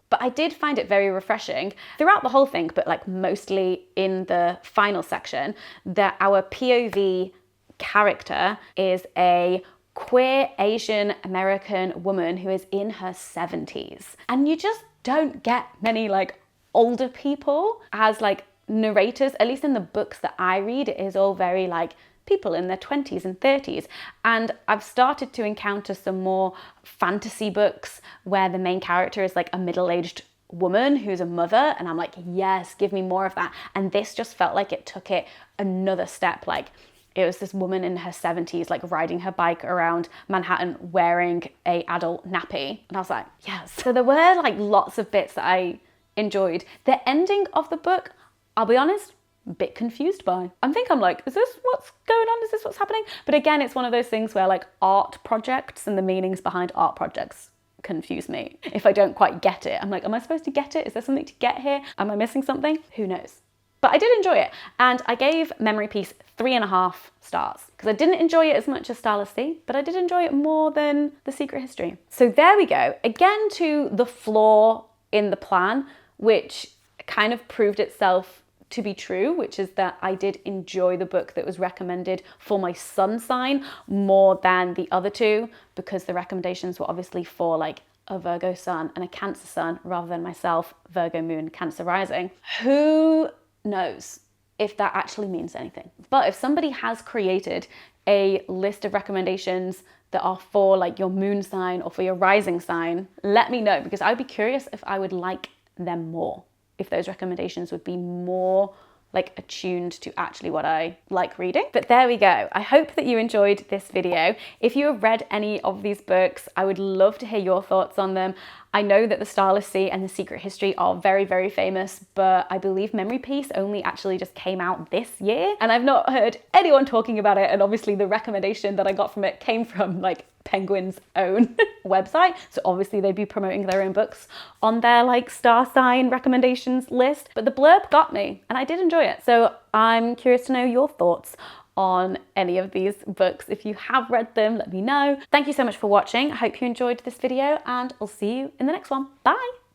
But I did find it very refreshing throughout the whole thing, but like mostly in the final section, that our POV character is a queer Asian American woman who is in her 70s. And you just don't get many like older people as like narrators, at least in the books that I read. It is all very like people in their 20s and 30s. And I've started to encounter some more fantasy books where the main character is like a middle-aged woman who's a mother, and I'm like, yes, give me more of that. And this just felt like it took it another step. Like, it was this woman in her 70s, like riding her bike around Manhattan wearing a adult nappy. And I was like, yes. So there were like lots of bits that I enjoyed. The ending of the book, I'll be honest, a bit confused by. I'm like, is this what's going on? Is this what's happening? But again, it's one of those things where like art projects and the meanings behind art projects confuse me if I don't quite get it. I'm like, am I supposed to get it? Is there something to get here? Am I missing something? Who knows? But I did enjoy it, and I gave Memory Piece 3.5 stars because I didn't enjoy it as much as Starless Sea, but I did enjoy it more than The Secret History. So there we go. Again, to the flaw in the plan, which kind of proved itself to be true, which is that I did enjoy the book that was recommended for my sun sign more than the other two, because the recommendations were obviously for like a Virgo sun and a Cancer sun rather than myself, Virgo moon, Cancer rising. Who knows if that actually means anything? But if somebody has created a list of recommendations that are for like your moon sign or for your rising sign, let me know, because I'd be curious if I would like them more, if those recommendations would be more like attuned to actually what I like reading. But there we go. I hope that you enjoyed this video. If you have read any of these books, I would love to hear your thoughts on them. I know that The Starless Sea and The Secret History are very, very famous, but I believe Memory Piece only actually just came out this year, and I've not heard anyone talking about it, and obviously the recommendation that I got from it came from like Penguin's own website, so obviously they'd be promoting their own books on their like star sign recommendations list, but the blurb got me and I did enjoy it. So I'm curious to know your thoughts on any of these books. If you have read them, let me know. Thank you so much for watching. I hope you enjoyed this video, and I'll see you in the next one. Bye!